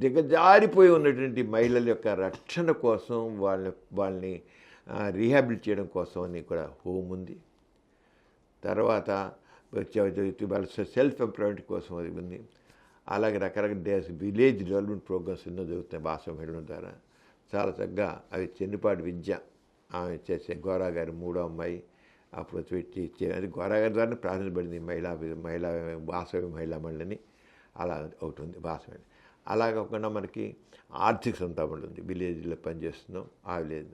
దిగజారిపోయి ఉన్నటువంటి మహిళల యొక్క రక్షణ కోసం వాళ్ళని రీహాబిలిట్ చేయడం కోసం అని కూడా హోమ్ ఉంది. తర్వాత వాళ్ళ సెల్ఫ్ ఎంప్లాయ్మెంట్ కోసం అది ఉంది. అలాగే రకరకాల విలేజ్ డెవలప్మెంట్ ప్రోగ్రామ్స్ ఎన్నో జరుగుతున్నాయి భాష మహిళల ద్వారా. చాలా చక్కగా అవి చెన్నిపాటి విద్య ఆమె చేసే గోరా గారి 3వ అమ్మాయి అప్పుడు పెట్టి అది గోరా గారి ద్వారా ప్రారంభించబడింది మహిళా వాసవి మహిళా మండలిని. అలా ఒకటి ఉంది వాసవి. అలా కాకుండా మనకి ఆర్థిక సంతాపం ఉంది, విలేజ్లో పనిచేస్తున్నాం ఆ విలేజ్.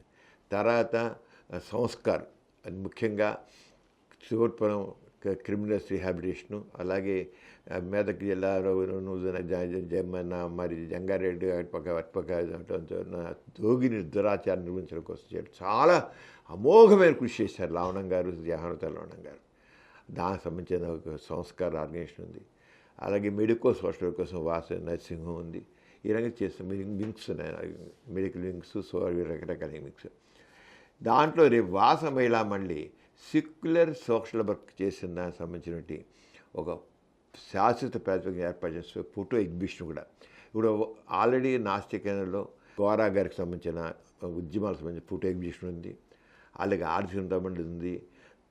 తర్వాత సంస్కారం, అది ముఖ్యంగా చోట్పురం క్రిమినల్స్ రిహాబిలిటేషను, అలాగే మెదక్ జిల్లాలో మరి జంగారెడ్డి అటుపక్క దోగిని దురాచారం నిర్మించడం కోసం చేయడం చాలా అమోఘమైన కృషి చేశారు లవణం గారు, జహానత లవణం గారు. దానికి సంబంధించిన ఒక సంస్కార ఆర్గనైజేషన్ ఉంది. అలాగే మెడికల్ సోషల్ కోసం నర్సింగ్ హోమ్ ఉంది. ఈ రంగం చేస్తాం. వింగ్స్ ఉన్నాయి, మెడికల్ వింగ్స్, రకరకాల వింగ్స్. దాంట్లో రేపు వాస మహిళా మండలి సెక్యులర్ సోషల్ వర్క్ చేసిన దానికి సంబంధించినటువంటి ఒక శాశ్వత ప్రాతిపదికన ఏర్పాటు చేసే ఫోటో ఎగ్జిబిషన్ కూడా. ఇప్పుడు ఆల్రెడీ నాస్తి కేంద్రంలో గోరా గారికి సంబంధించిన ఉద్యమాలకు సంబంధించిన ఫోటో ఎగ్జిబిషన్ ఉంది. అలాగే ఆర్థిక సంబంధం ఉంది.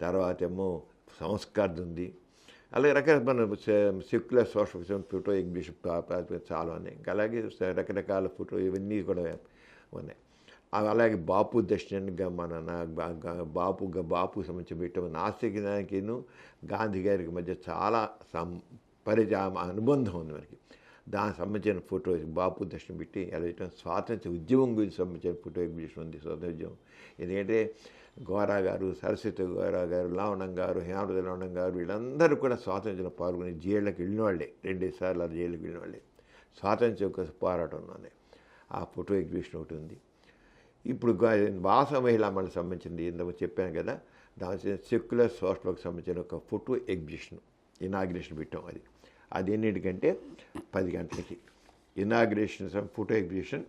తర్వాత ఏమో సంస్కారం ఉంది. అలాగే రకరకాల సెక్యులర్ సోషల్ ఫోటో ఎగ్జిబిషన్ చాలా ఉన్నాయి. ఇంకా అలాగే రకరకాల ఫోటో ఇవన్నీ కూడా ఉన్నాయి. అలాగే బాపు దర్శనంగా బాపు సంబంధించి పెట్టాము. నాస్తికానికిను గాంధీ గారికి మధ్య చాలా అనుబంధం ఉంది మనకి. దానికి సంబంధించిన ఫోటో బాపు దర్శనం పెట్టి ఎలా స్వాతంత్ర ఉద్యమం గురించి సంబంధించిన ఫోటో ఎగ్జిబిషన్ ఉంది. స్వాతంత్ర ఉద్యమం ఎందుకంటే గోరా గారు, సరస్వతి గోరా గారు, లవణం గారు, హేమవతి లవణం గారు వీళ్ళందరూ కూడా స్వాతంత్ర్యంలో పాల్గొని జైళ్ళకి వెళ్ళిన వాళ్ళే. 2 సార్లు అది జైలుకి వెళ్ళిన వాళ్ళే. స్వాతంత్ర్యం కోసం పోరాటంలోనే ఆ ఫోటో ఎగ్జిబిషన్ ఒకటి ఉంది. ఇప్పుడు వాస మహిళా మండలికి సంబంధించింది ఇంతకు చెప్పాను కదా, దాని సెక్యులర్ సోషల్ వర్క్ సంబంధించిన ఒక ఫోటో ఎగ్జిబిషన్ ఇనాగ్రేషన్ పెట్టాం. అది ఎన్నింటికంటే 10 గంటలకి inauguration photo exhibition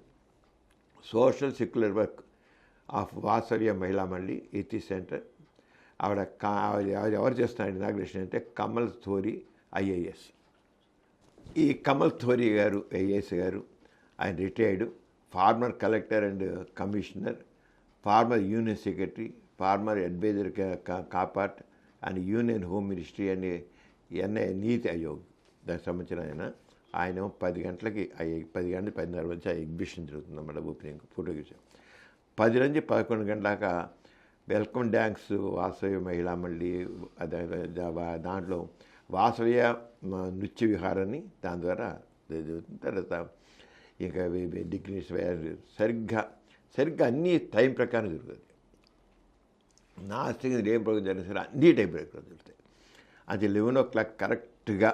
social secular work of Vasavya మహిళా మండలి ఈటీ సెంటర్. ఆవిడ ఎవరు చేస్తున్నారు ఇనాగ్రేషన్ అంటే కమల్ థోరీ ఐఏఎస్. ఈ కమల్ థోరీ గారు ఐఏఎస్ గారు, ఆయన retired former collector and commissioner, former union secretary, former adviser CAPART and union home ministry and NITI Aayog దానికి సంబంధించిన ఆయన 10 గంటలకి 10:30 నుంచి ఆ ఎగ్జిబిషన్ జరుగుతుంది అన్నమాట. ఓపెనింగ్ ఫోటో ఎగ్జిబిషన్ 10 నుంచి 11 గంటల దాకా వెల్కమ్ డ్యాన్స్ వాసవ్య మహిళా మళ్ళీ దాంట్లో వాసవ్య నృత్య విహారాన్ని దాని ద్వారా తర్వాత ఇంకా డిగ్రీస్ సరిగ్గా అన్ని టైం ప్రకారం జరుగుతుంది. నాస్తిక ఏ ప్రోగ్రాం జరిగినా సరే అన్ని టైం ప్రకారం జరుగుతాయి. అది 11 కరెక్ట్గా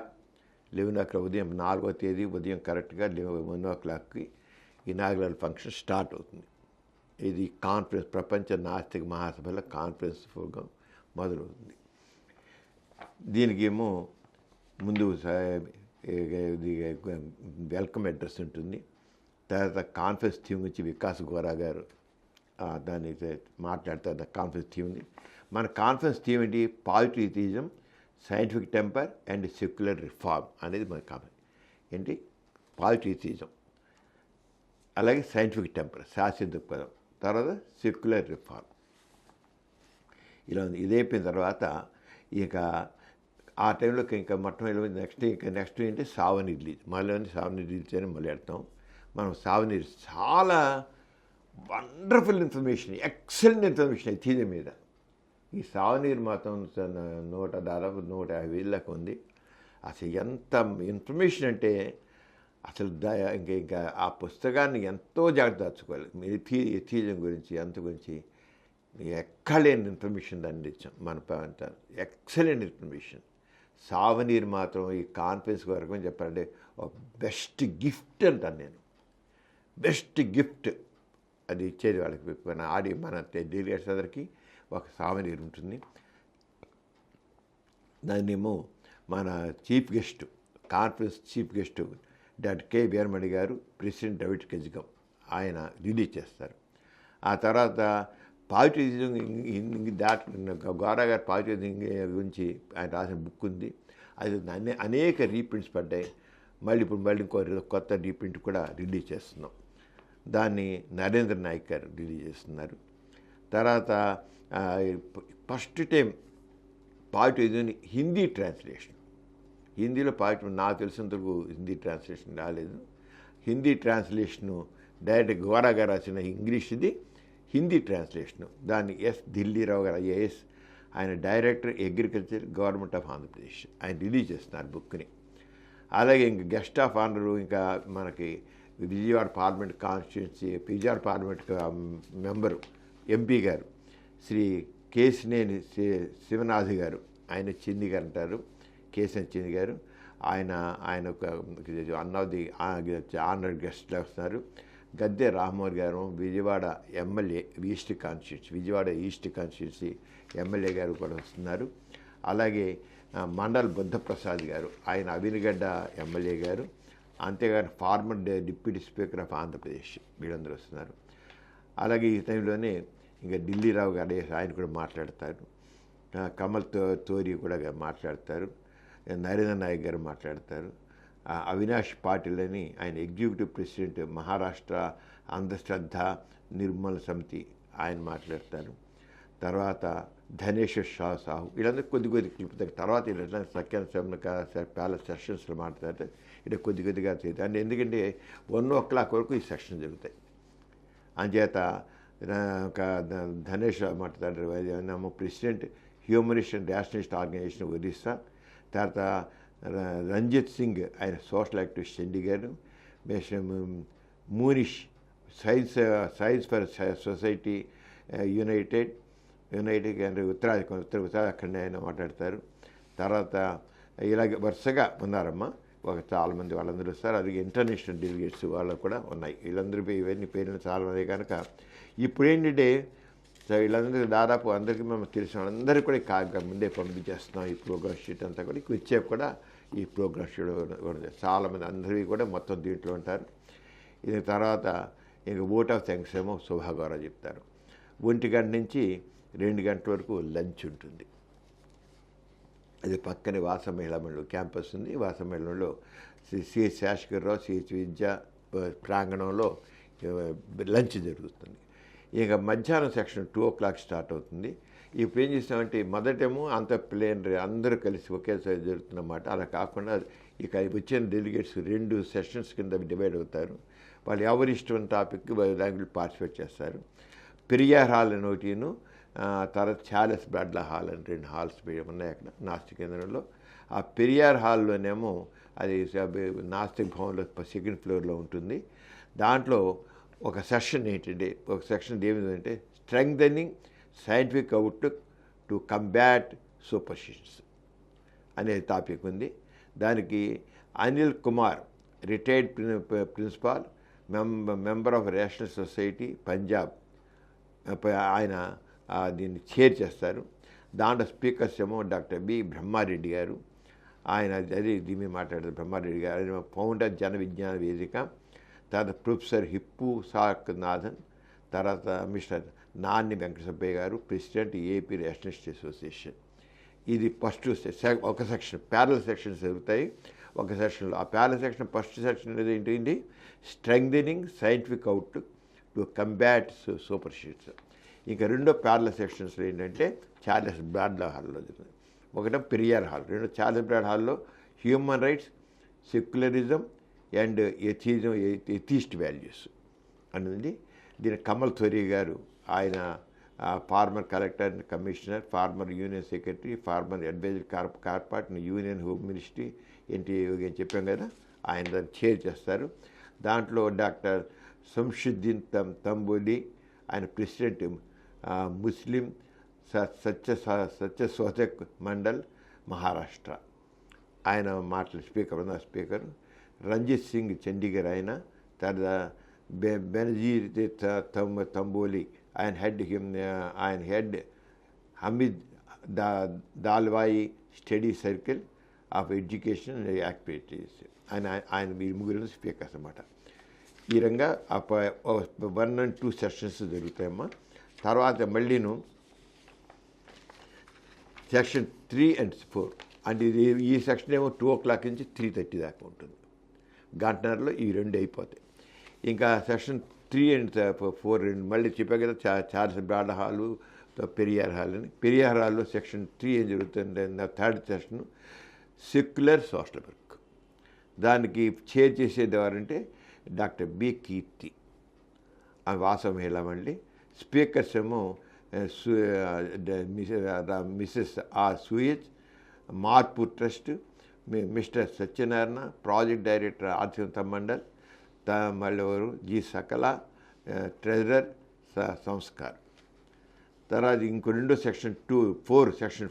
11 ఉదయం 4వ తేదీ ఉదయం కరెక్ట్గా 11 ఇనాగ్రల్ ఫంక్షన్ స్టార్ట్ అవుతుంది. ఇది కాన్ఫరెన్స్ ప్రపంచ నాస్తిక మహాసభల కాన్ఫరెన్స్ ప్రోగ్రాం మొదలవుతుంది. దీనికేమో ముందు వెల్కమ్ అడ్రస్ ఉంటుంది. తర్వాత కాన్ఫరెన్స్ థీమ్ గురించి వికాస్ గోరా గారు దాన్ని మాట్లాడతారు. కాన్ఫరెన్స్ థీమ్ని మన కాన్ఫరెన్స్ థీమ్ ఏంటి? Positive atheism, scientific temper and secular reform అనేది మన కామన్ ఏంటి? పాజిటివ్ ఎథిజం, అలాగే సైంటిఫిక్ టెంపర్ శాస్త్రీయ దృక్పథం, తర్వాత సెక్యులర్ రిఫార్మ్. ఇలా ఉంది. ఇదైపోయిన తర్వాత ఇక ఆ టైంలోకి ఇంకా మొట్టమొదటి నెక్స్ట్ ఏంటి? సావని రిలీజ్. మళ్ళీ సావని రిలీజ్ అని మళ్ళీ పెడతాం. మనం సావని చాలా wonderful information, excellent information atheism మీద. ఈ సావనీరు మాత్రం దాదాపు 150 ఉంది. అసలు ఎంత ఇన్ఫర్మేషన్ అంటే అసలు ఇంకా ఆ పుస్తకాన్ని ఎంతో జాగ్రత్త దాచుకోవాలి. ఎథిజం గురించి గురించి ఎక్కడ లేని ఇన్ఫర్మేషన్ దాన్ని ఇచ్చాం. మన అంటారు ఎక్సలెంట్ ఇన్ఫర్మేషన్. సావనీరు మాత్రం ఈ కాన్ఫరెన్స్ వరకు అని చెప్పాలంటే బెస్ట్ గిఫ్ట్ అంటాను నేను. బెస్ట్ గిఫ్ట్ అది ఇచ్చేది వాళ్ళకి. మన డెలిగేట్స్ అందరికీ ఒక సావనీరు ఉంటుంది. దాన్నేమో మన chief guest, conference chief guest doctor K Veeramani గారు, ప్రెసిడెంట్ డేవిడ్ కెజిగం ఆయన రిలీజ్ చేస్తారు. ఆ తర్వాత పాజిటివిజం గోరా గారు పాజిటివిజం గురించి ఆయన రాసిన బుక్ ఉంది. అది అనేక రీప్రింట్స్ పడ్డాయి. మళ్ళీ ఇంకో కొత్త రీప్రింట్ కూడా రిలీజ్ చేస్తున్నాం. దాన్ని నరేంద్ర నాయక్ గారు రిలీజ్ చేస్తున్నారు. తర్వాత first time positivism Hindi translation. హిందీలో పాజిటివ్ నాకు తెలిసినంతవరకు హిందీ ట్రాన్స్లేషన్ రాలేదు. హిందీ ట్రాన్స్లేషను డైరెక్ట్ గోరా గారు రాసిన ఇంగ్లీష్ది హిందీ ట్రాన్స్లేషను. దాన్ని ఎస్ ఢిల్లీరావు గారు ఐఏఎస్, ఆయన director agriculture, government of Andhra Pradesh, ఆయన రిలీజ్ చేస్తున్నారు బుక్ని. అలాగే ఇంక గెస్ట్ ఆఫ్ ఆనరు ఇంకా మనకి Vijayawada parliament constituency Vijayawada parliament member MP గారు శ్రీ కేశినేని శివనాథ్ గారు, ఆయన చిన్ని గారు అంటారు, కేశినేని చిన్ని గారు. ఆయన ఒక వన్ ఆఫ్ ది ఆనర్ గెస్ట్లు వస్తున్నారు. గద్దె రామ్మోహన్ గారు Vijayawada MLA Vijayawada east constituency MLA గారు కూడా వస్తున్నారు. అలాగే మండల్ బుద్ధప్రసాద్ గారు, ఆయన అవినిగడ్డ ఎమ్మెల్యే గారు, అంతేగాని farmer deputy speaker of Andhra Pradesh, వీళ్ళందరూ వస్తున్నారు. అలాగే ఈ టైంలోనే ఇంకా ఢిల్లీరావు గారు ఆయన కూడా మాట్లాడతారు. కమల్ తోరి కూడా మాట్లాడతారు. నరేంద్ర నాయక్ గారు మాట్లాడతారు. అవినాష్ పాటిల్ అని ఆయన ఎగ్జిక్యూటివ్ ప్రెసిడెంట్ మహారాష్ట్ర అంధశ్రద్ధ నిర్మూలన సమితి, ఆయన మాట్లాడతారు. తర్వాత ధనేశ్వర్ సాహు, వీళ్ళందరూ కొద్ది క్లిపుతారు. తర్వాత వీళ్ళ సత్యాన ప్యాలెస్ సెషన్స్లో మాట్లాడతారు. ఇక్కడ కొద్దిగా చేస్తారు. ఎందుకంటే 1 వరకు ఈ సెషన్ జరుగుతాయి. అంచేత ఒక ధనేష్ మాట్లాడారు, president humanist and rationalist organisation Orissa. తర్వాత రంజిత్ సింగ్, ఆయన social activist Chandigarh. Munish science for society united అంటే ఉత్తరాఖండ్ ఆయన మాట్లాడతారు. తర్వాత ఇలాగే వరుసగా ఉన్నారమ్మా చాలామంది, వాళ్ళందరూ వస్తారు. అది ఇంటర్నేషనల్ డెలిగేట్స్ వాళ్ళు కూడా ఉన్నాయి. వీళ్ళందరూ ఇవన్నీ పేర్లు చాలా ఉన్నాయి కనుక ఇప్పుడు ఏంటంటే వీళ్ళందరికీ దాదాపు అందరికీ మేము తెలిసిన వాళ్ళందరికీ కూడా ముందే పంపించేస్తున్నాం. ఈ ప్రోగ్రామ్ షీట్ అంతా కూడా వచ్చే కూడా ఈ ప్రోగ్రామ్ షీట్ కూడా చాలామంది అందరికీ కూడా మొత్తం దీంట్లో ఉంటారు. ఇది తర్వాత ఇంక ఓట్ ఆఫ్ థ్యాంక్స్ ఏమో శుభాగౌరవ చెప్తారు. 1 గంట నుంచి 2 గంటల వరకు లంచ్ ఉంటుంది. అది పక్కనే వాసమేళంలో క్యాంపస్ ఉంది. వాసమేళంలో సిహెచ్ శాశ్వరరావు సిహెచ్ విద్యా ప్రాంగణంలో లంచ్ జరుగుతుంది. ఇక మధ్యాహ్నం సెక్షన్ 2 స్టార్ట్ అవుతుంది. ఇప్పుడు ఏం చేస్తామంటే మొదటేమో అంత ప్లేనరీ అందరూ కలిసి ఒకేసారి జరుగుతున్నమాట. అలా కాకుండా ఇక వచ్చిన డెలిగేట్స్ 2 సెషన్స్ కింద డివైడ్ అవుతారు. వాళ్ళు ఎవరి ఇష్టం టాపిక్ దాంట్లో పార్టిసిపేట్ చేస్తారు. పెరియార్ హాల్ నోటీను తర్వాత చార్లెస్ బ్రాడ్లా హాల్ అని 2 హాల్స్ ఉన్నాయి అక్కడ నాస్తిక్ కేంద్రంలో. ఆ పెరియార్ హాల్లోనేమో అది నాస్తిక్ భవన్లో 2nd ఫ్లోర్లో ఉంటుంది. దాంట్లో ఒక సెక్షన్ ఏంటంటే, ఒక సెక్షన్ ఏమిటంటే strengthening scientific outlook to combat superstitions అనే టాపిక్ ఉంది. దానికి Anil Kumar, retired principal, member of rational society Punjab, ఆయన దీన్ని చైర్ చేస్తారు. దాంట్లో స్పీకర్స్ ఏమో డాక్టర్ బి బ్రహ్మారెడ్డి గారు, ఆయన అది దీని మాట్లాడారు. బ్రహ్మారెడ్డి గారు ఆయన ఫౌండర్ జన విజ్ఞాన వేదిక. తర్వాత ప్రొఫెసర్ హిప్పు సాక్నాథన్, తర్వాత మిస్టర్ నాన్ని వెంకటసుబ్బయ్య గారు, ప్రెసిడెంట్ ఏపీ రేషనలిస్ట్ అసోసియేషన్. ఇది ఫస్ట్ ఒక సెక్షన్. ప్యారల్ సెక్షన్స్ జరుగుతాయి ఒక సెక్షన్లో. ఆ ప్యారల్ సెక్షన్ ఫస్ట్ సెక్షన్ ఏంటి, strengthening scientific outlook to combat superstitions. ఇంకా రెండో ప్యారల్ సెక్షన్స్లో ఏంటంటే చార్లెస్ బ్రాడ్లా హాల్లో జరుగుతుంది. ఒకటో పెరియార్ హాల్, రెండో చార్లెస్ బ్రాడ్ హాల్లో human rights, secularism and atheist values అనేది. దీని కమల్ థోరీ గారు, ఆయన former collector and commissioner, former union secretary, former advisory corporate union home ministry ఏంటి అని చెప్పాం కదా, ఆయన దాన్ని చైర్ చేస్తారు. దాంట్లో డాక్టర్ శంషుద్దీన్ తంబోలి, ఆయన ప్రెసిడెంట్ ముస్లిం సత్య శోధక్ మండల్ మహారాష్ట్ర, ఆయన మాటలు స్పీకర్ రంజిత్ సింగ్ చండీగఢ్, తర్వాత బెనజీర్ తంబోలి, ఆయన head Hamid Dalwai study circle of education activities, ఆయన ఈ ముగ్గురు స్పీకర్స్ అన్నమాట. ఈ రంగా 1 and 2 సెషన్స్ జరుగుతాయమ్మా. తర్వాత మళ్ళీను సెక్షన్ 3 and 4 అంటే ఈ సెక్షన్ ఏమో 2 o'clock నుంచి 3:30 దాకా ఉంటుంది. గంటన్నరలో ఈ 2 అయిపోతాయి. ఇంకా సెక్షన్ 3 and 4 మళ్ళీ చెప్పా కదా, చార్లెస్ బ్రాడ్లా హాలు, పెరియార్ హాల్ అని. పెరియార్ హాల్లో సెక్షన్ 3 ఏం జరుగుతుంది, 3rd section secular social work. దానికి చైర్ చేసేది ఎవరంటే డాక్టర్ బి కీర్తి, ఆమె వాసవ మహిళ. మళ్ళీ స్పీకర్స్ ఏమో మిసెస్ ఆర్ సూయజ్, మార్పూర్ trust, Mr Satyanarayana, project director Arthik Mandal, మళ్ళీ ఎవరు జి సకల, ట్రెజరర్ సంస్కార్. తర్వాత ఇంకో రెండో సెక్షన్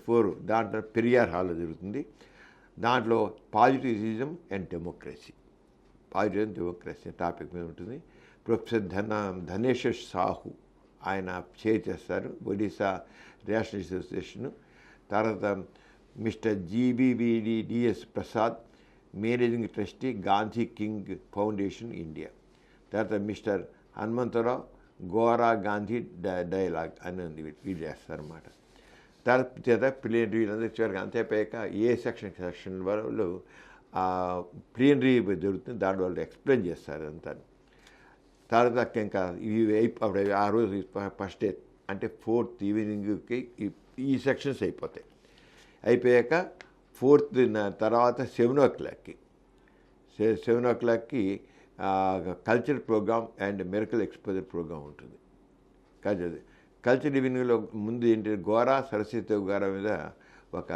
4 దాంట్లో పెరియార్ హాల్లో జరుగుతుంది. దాంట్లో పాజిటివిజం అండ్ డెమోక్రసీ టాపిక్ మీద ఉంటుంది. ప్రొఫెసర్ ధనేశ్వర్ సాహు, ఆయన చైర్ చేస్తారు, ఒడిశా రేషనల్ అసోసియేషన్. తర్వాత mister GBVDS Prasad, managing trustee, Gandhi king foundation India. తర్వాత మిస్టర్ హనుమంతరావు, గోరా గాంధీ డైలాగ్ అనేది వీళ్ళు చేస్తారన్నమాట. తర్వాత ప్లీనరీ వీళ్ళందరూ చివరికి అంతేపోయాక ఏ సెక్షన్ వాళ్ళు ప్లీనరీ జరుగుతుంది, దాని వాళ్ళు ఎక్స్ప్లెయిన్ చేస్తారు అంతా. తర్వాత ఇంకా ఇవి అప్పుడు ఆ రోజు ఫస్ట్ డే అంటే 4th ఈవినింగ్కి ఈ సెక్షన్స్ అయిపోయాక 4th తర్వాత 7 o'clockకి cultural programme and medical exposure programme ఉంటుంది. కల్చర్ ఈవినింగ్లో ముందు ఏంటి, గోరా సరస్వతి గోరా మీద ఒక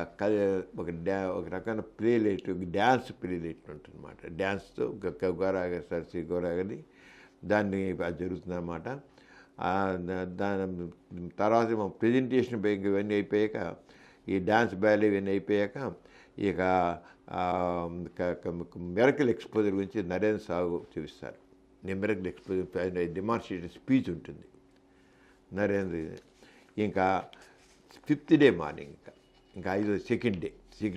రకమైన ప్లేలైట్, డ్యాన్స్ ప్లేలైట్ ఉంటుంది అన్నమాట. డ్యాన్స్తో గోరా సరస్వతి గోరా గారి దాన్ని జరుగుతుందన్నమాట. దాని తర్వాత ప్రజెంటేషన్ ఇవన్నీ అయిపోయాక, ఈ డ్యాన్స్ బ్యాలీ ఇవన్నీ అయిపోయాక ఇక మెడికల్ ఎక్స్పోజర్ గురించి నరేంద్ర సాగు చూపిస్తారు. మెడికల్ ఎక్స్పోజర్ డెమాన్స్ట్రేషన్ స్పీచ్ ఉంటుంది నరేంద్ర. ఇంకా 5th డే మార్నింగ్, ఇంకా సెకండ్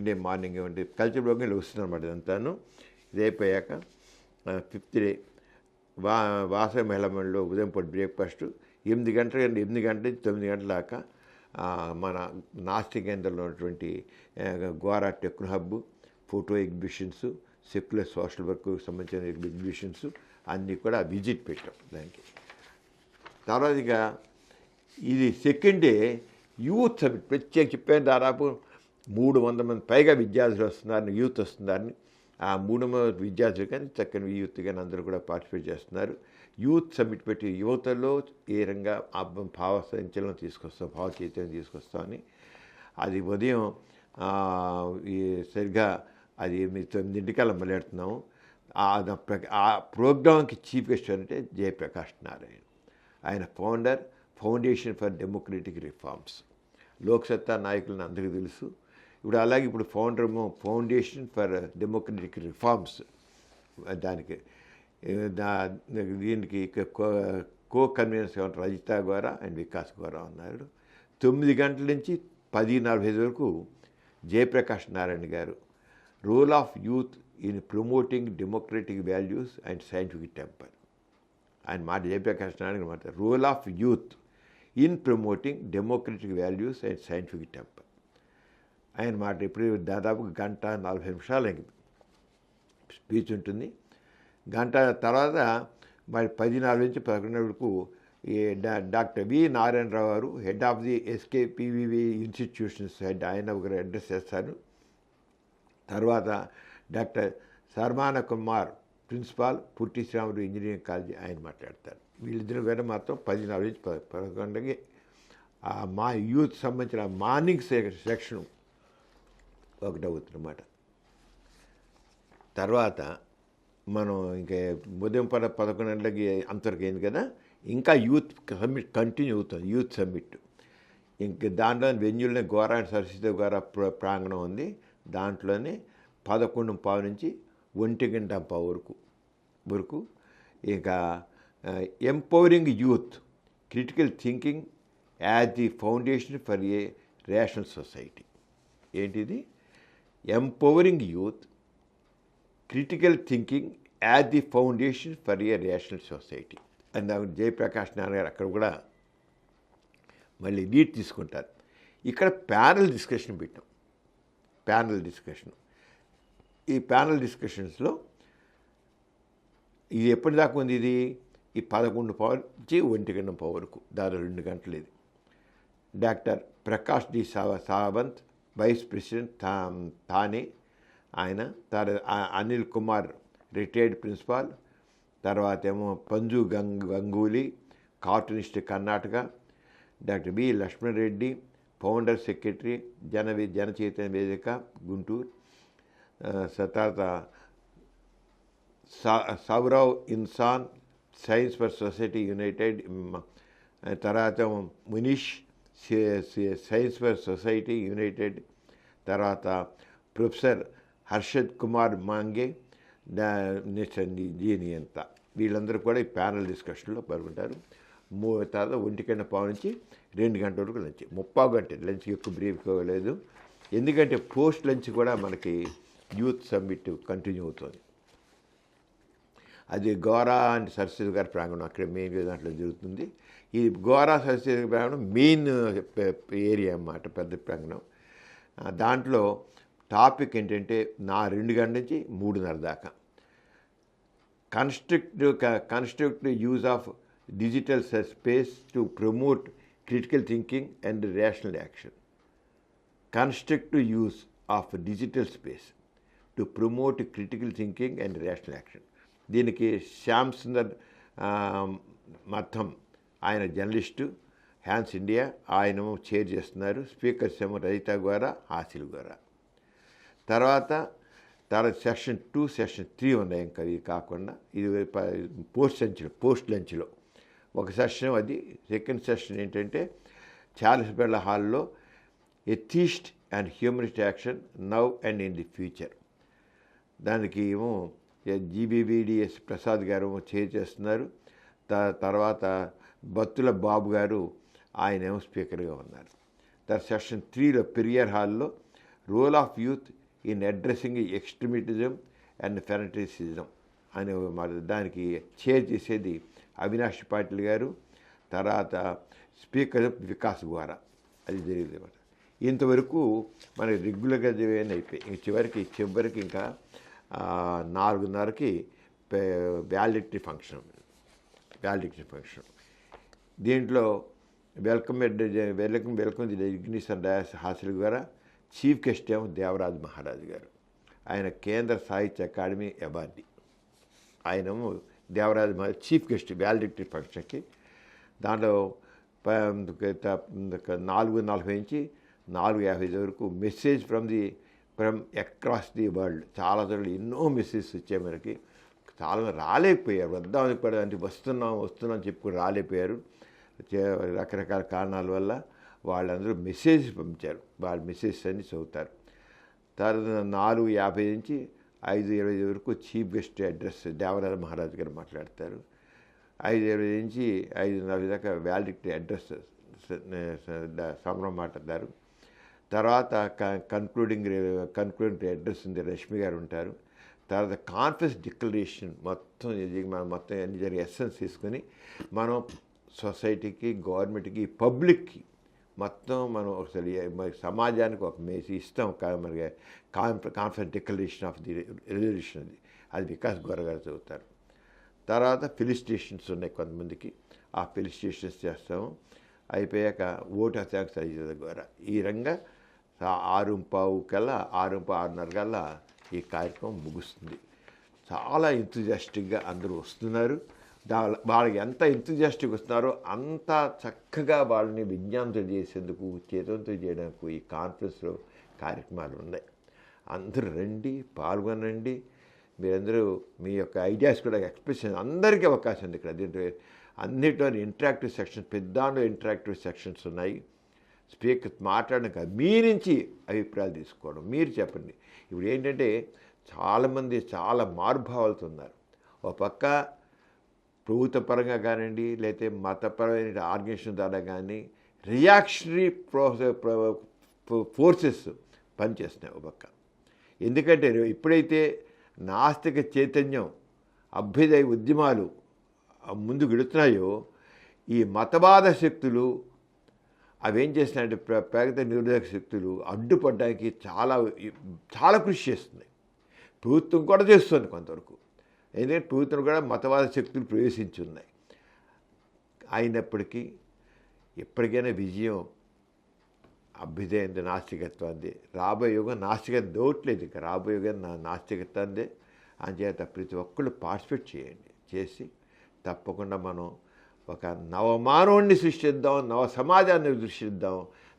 డే మార్నింగ్ ఏమంటే కల్చర్ ప్రోగ్రామ్ వస్తుందన్నమాట. ఇదంతాను ఇది అయిపోయాక 5th డే వాసవి మహిళా మండలిలో ఉదయం పూట బ్రేక్ఫాస్ట్ 8 గంటల నుంచి 9 గంటల దాకా మన నాస్తిక్ కేంద్రంలో ఉన్నటువంటి Gora techno hub, photo exhibitions, secular social work సంబంధించిన ఎగ్జిబిషన్స్ అన్నీ కూడా విజిట్ పెట్టాం దానికి. తర్వాత ఇక ఇది సెకండ్ డే యూత్ సమిట్ ప్రత్యేక చెప్పాను. దాదాపు 300 మంది పైగా విద్యార్థులు వస్తున్నారని, యూత్ వస్తున్నారని ఆ 3 విద్యార్థులు కానీ చక్కని యూత్ కానీ అందరూ కూడా పార్టిసిపేట్ చేస్తున్నారు. యూత్ సమ్మిట్ పెట్టి యువతలో ఏ రంగా భావ సంచలనం తీసుకొస్తాం, భావ చైతన్యం తీసుకొస్తామని అది ఉదయం ఈ సరిగ్గా అది 9 మొదలెడుతున్నాము. ఆ ప్రోగ్రాంకి చీఫ్ గెస్ట్ అంటే జయప్రకాష్ నారాయణ. ఆయన foundation for democratic reforms. Loksatta నాయకులను అందరికీ తెలుసు. ఇప్పుడు అలాగే ఇప్పుడు ఫౌండేషన్ ఫర్ డెమోక్రటిక్ రిఫార్మ్స్ దానికి దీనికి కో కన్వీనర్స్ రజిత గౌర అండ్ వికాస్ గౌర ఉన్నారు. 9 గంటల నుంచి 10:45 వరకు జయప్రకాష్ నారాయణ గారు role of youth in promoting democratic values and scientific temper. ఆయన మాట జయప్రకాష్ నారాయణ మాట role of youth in promoting democratic values and scientific temper. ఆయన మాట ఇప్పుడు దాదాపు 1:40 స్పీచ్ ఉంటుంది. గంట తర్వాత మరి 10:40 నుంచి 11 వరకు ఈ doctor V Narayana Rao garu head of the SKPVV institutions head ఆయన ఒకరు అడ్రస్ చేస్తారు. తర్వాత డాక్టర్ సర్మాన కుమార్ ప్రిన్సిపాల్ పుట్టి శ్రీరాములు ఇంజనీరింగ్ కాలేజీ ఆయన మాట్లాడతారు. వీళ్ళిద్దరు వేరే మాత్రం 10:40 నుంచి 11 మా యూత్ సంబంధించిన మార్నింగ్ సెక్షన్ ఒకటవుతుందన్నమాట. తర్వాత మనం ఇంకా ఉదయం 11 గంటలకి అంతవరకు అయింది కదా, ఇంకా యూత్ సమ్మిట్ కంటిన్యూ అవుతుంది. యూత్ సమ్మిట్ ఇంక దాంట్లో వెన్యూలోనే గోరా అండ్ సరస్వతి గోరా ప్రాంగణం ఉంది. దాంట్లోనే 11:15 నుంచి 1:00 వరకు ఇంకా empowering youth critical thinking as the foundation for a rational society. ఏంటిది? Empowering youth critical thinking as the foundation for a rational society అని జయప్రకాష్ నారాయణ గారు అక్కడ కూడా మళ్ళీ లీడ్ తీసుకుంటారు. ఇక్కడ ప్యానల్ డిస్కషన్ పెట్టాం. ఈ ప్యానల్ డిస్కషన్స్లో ఇది ఎప్పటిదాకా ఉంది? ఇది ఈ 11:15 నుంచి 1:00 వరకు దాదాపు 2 గంటలు. ఇది doctor Prakash D Sawant vice president Thane ఆయన, అనిల్ కుమార్ రిటైర్డ్ ప్రిన్సిపాల్, తర్వాత ఏమో Panju Ganguly cartoonist Karnataka, doctor B Lakshman Reddy founder secretary Jana Chaitanya Vedika Guntur, తర్వాత Saurav Insan science for society united, తర్వాత Munish science for society united, తర్వాత ప్రొఫెసర్ హర్షద్ కుమార్ మాంగే జీనియంత. వీళ్ళందరూ కూడా ఈ ప్యానల్ డిస్కషన్లో పాల్గొంటారు. తర్వాత 1:15 నుంచి 2 గంటల వరకు లంచ్. 30 గంటలు లంచ్కి ఎక్కువ బ్రీఫ్ ఇవ్వలేదు, ఎందుకంటే పోస్ట్ లంచ్ కూడా మనకి యూత్ సమ్మిట్ కంటిన్యూ అవుతుంది. అది గోరా అండ్ సరస్వతి గారి ప్రాంగణం అక్కడ మెయిన్గా దాంట్లో జరుగుతుంది. ఈ గోరా సరస్వతి గారి ప్రాంగణం మెయిన్ ఏరియా అన్నమాట, పెద్ద ప్రాంగణం. దాంట్లో టాపిక్ ఏంటంటే 2 గంటల నుంచి 3:30 దాకా construct use of digital space to promote critical thinking and rational action. Constructive use of digital space to promote critical thinking and rational action. దీనికి శ్యామ్ సుందర్ మథం ఆయన జర్నలిస్టు, హ్యాన్స్ ఇండియా ఆయన చైర్ చేస్తున్నారు. స్పీకర్స్ ఏమో రజిత గౌర, హాసిల్ గౌర. తర్వాత సెక్షన్ 2, సెక్షన్ 3 ఉన్నాయి. ఇంకా ఇవి కాకుండా ఇది పోస్ట్ లంచ్లో ఒక సెషన్. అది సెకండ్ సెషన్ ఏంటంటే చార్లెస్ బెర్లా హాల్లో atheist and humanist action now and in the future. దానికి ఏమో జీబీవీడిఎస్ ప్రసాద్ గారు చైర్ చేస్తున్నారు. తర్వాత బత్తుల బాబు గారు ఆయన ఏమో స్పీకర్గా ఉన్నారు. తర్వాత సెక్షన్ 3లో పెరియార్ హాల్లో role of youth in addressing extremism and fanaticism అని దానికి చైర్ చేసేది అవినాష్ పాటిల్ గారు. తర్వాత స్పీకర్ వికాస్ గౌర. అది జరిగింది అన్నమాట. ఇంతవరకు మనకి రెగ్యులర్గా అయిపోయి చివరికి ఇంకా 4:30కి వ్యాలిడిటీ ఫంక్షన్. దీంట్లో వెల్కమ్ ది డిగ్నిషన్ డయాస్ హాసిల్ గారు, చీఫ్ గెస్ట్ ఏమో దేవరాజ్ మహారాజ్ గారు. ఆయన కేంద్ర సాహిత్య అకాడమీ అవార్డీ. ఆయన దేవరాజ చీఫ్ గెస్ట్ వ్యాలిడిక్టరీ ఫంక్షన్కి. దాంట్లో 4:40 నుంచి 4:55 వరకు message from across the world. చాలా చోట్ల ఎన్నో మెసేజెస్ వచ్చాయి మనకి. చాలా రాలేకపోయారు, వద్దామని కూడా అంటే వస్తున్నాం చెప్పుకుని రాలేకపోయారు. రకరకాల కారణాల వల్ల వాళ్ళందరూ మెసేజ్ పంపించారు. వాళ్ళ మెసేజ్ అన్ని చదువుతారు. తర్వాత 4:50 నుంచి 5:20 వరకు చీఫ్ గెస్ట్ అడ్రస్ దేవరాజ మహారాజు గారు మాట్లాడతారు. 5:20 నుంచి 5:40 దాకా వ్యాలిడిక్టరీ అడ్రస్ సంబరం మాట్లాడతారు. తర్వాత కన్క్లూడింగ్ అడ్రస్ ఉంది, రష్మి గారు ఉంటారు. తర్వాత కాన్ఫరెన్స్ డిక్లరేషన్ మొత్తం అన్ని జరిగే ఎస్సెన్స్ తీసుకొని మనం సొసైటీకి, గవర్నమెంట్కి, పబ్లిక్కి మొత్తం మనం ఒకసారి సమాజానికి ఒక మెసేజ్ ఇస్తాం. మరి conference declaration of the resolution అది వికాస్ గౌర గారు చదువుతారు. తర్వాత ఫెలిసిటేషన్స్ ఉన్నాయి కొంతమందికి, ఆ ఫెలిసిటేషన్స్ చేస్తాము. అయిపోయాక ఓట్ ఆఫ్ థ్యాంక్స్ అయ్యేది గౌర. ఈ రంగా 6:15 కల్లా 6:30 కల్లా ఈ కార్యక్రమం ముగుస్తుంది. చాలా ఎంతూజియాస్టిక్గా అందరూ వస్తున్నారు. వాళ్ళకి ఎంత ఎంతూజియాస్టిక్ వస్తున్నారో అంత చక్కగా వాళ్ళని విజ్ఞానం చేసేందుకు, చేతవంతం చేయడానికి ఈ కాన్ఫరెన్స్లో కార్యక్రమాలు ఉన్నాయి. అందరూ రండి, పాల్గొనండి. మీరందరూ మీ యొక్క ఐడియాస్ కూడా ఎక్స్ప్రెస్ చేయండి. అందరికీ అవకాశం ఉంది ఇక్కడ. దీంట్లో అన్నిటిలో ఇంటరాక్టివ్ సెక్షన్స్, పెద్దాంలో ఇంటరాక్టివ్ సెక్షన్స్ ఉన్నాయి. స్పీకర్ మాట్లాడక మీ నుంచి అభిప్రాయాలు తీసుకోవడం, మీరు చెప్పండి. ఇప్పుడు ఏంటంటే చాలామంది చాలా మారుభావాలతో ఉన్నారు. ఒక పక్క ప్రభుత్వ పరంగా కానివ్వండి, లేకపోతే మతపరమైన ఆర్గనైజేషన్ ద్వారా కానీ రియాక్షనరీ ఫోర్సెస్ పనిచేస్తున్నాయి ఒక పక్క. ఎందుకంటే ఎప్పుడైతే నాస్తిక చైతన్యం, అభ్యుదయ ఉద్యమాలు ముందుకు వెళుతున్నాయో, ఈ మతవాద శక్తులు అవేం చేస్తున్నాయంటే ప్రగతి నిరోధక శక్తులు అడ్డుపడడానికి చాలా కృషి చేస్తున్నాయి. ప్రభుత్వం కూడా చేస్తుంది కొంతవరకు. ఎందుకంటే ప్రభుత్వం కూడా మతవాద శక్తులు ప్రవేశించి ఉన్నాయి. అయినప్పటికీ ఎప్పటికైనా విజయం అభ్యుదయంది, నాస్తికత్వాన్ని. రాబోయే యుగం నాస్తికత దోట్లేదు. ఇంకా రాబోయే యుగం నాస్తికత్వాన్ని. అంచేత ప్రతి ఒక్కళ్ళు పార్టిసిపేట్ చేసి తప్పకుండా మనం ఒక నవమానవుణ్ణి సృష్టిద్దాం, నవ సమాజాన్ని సృష్టిద్దాం,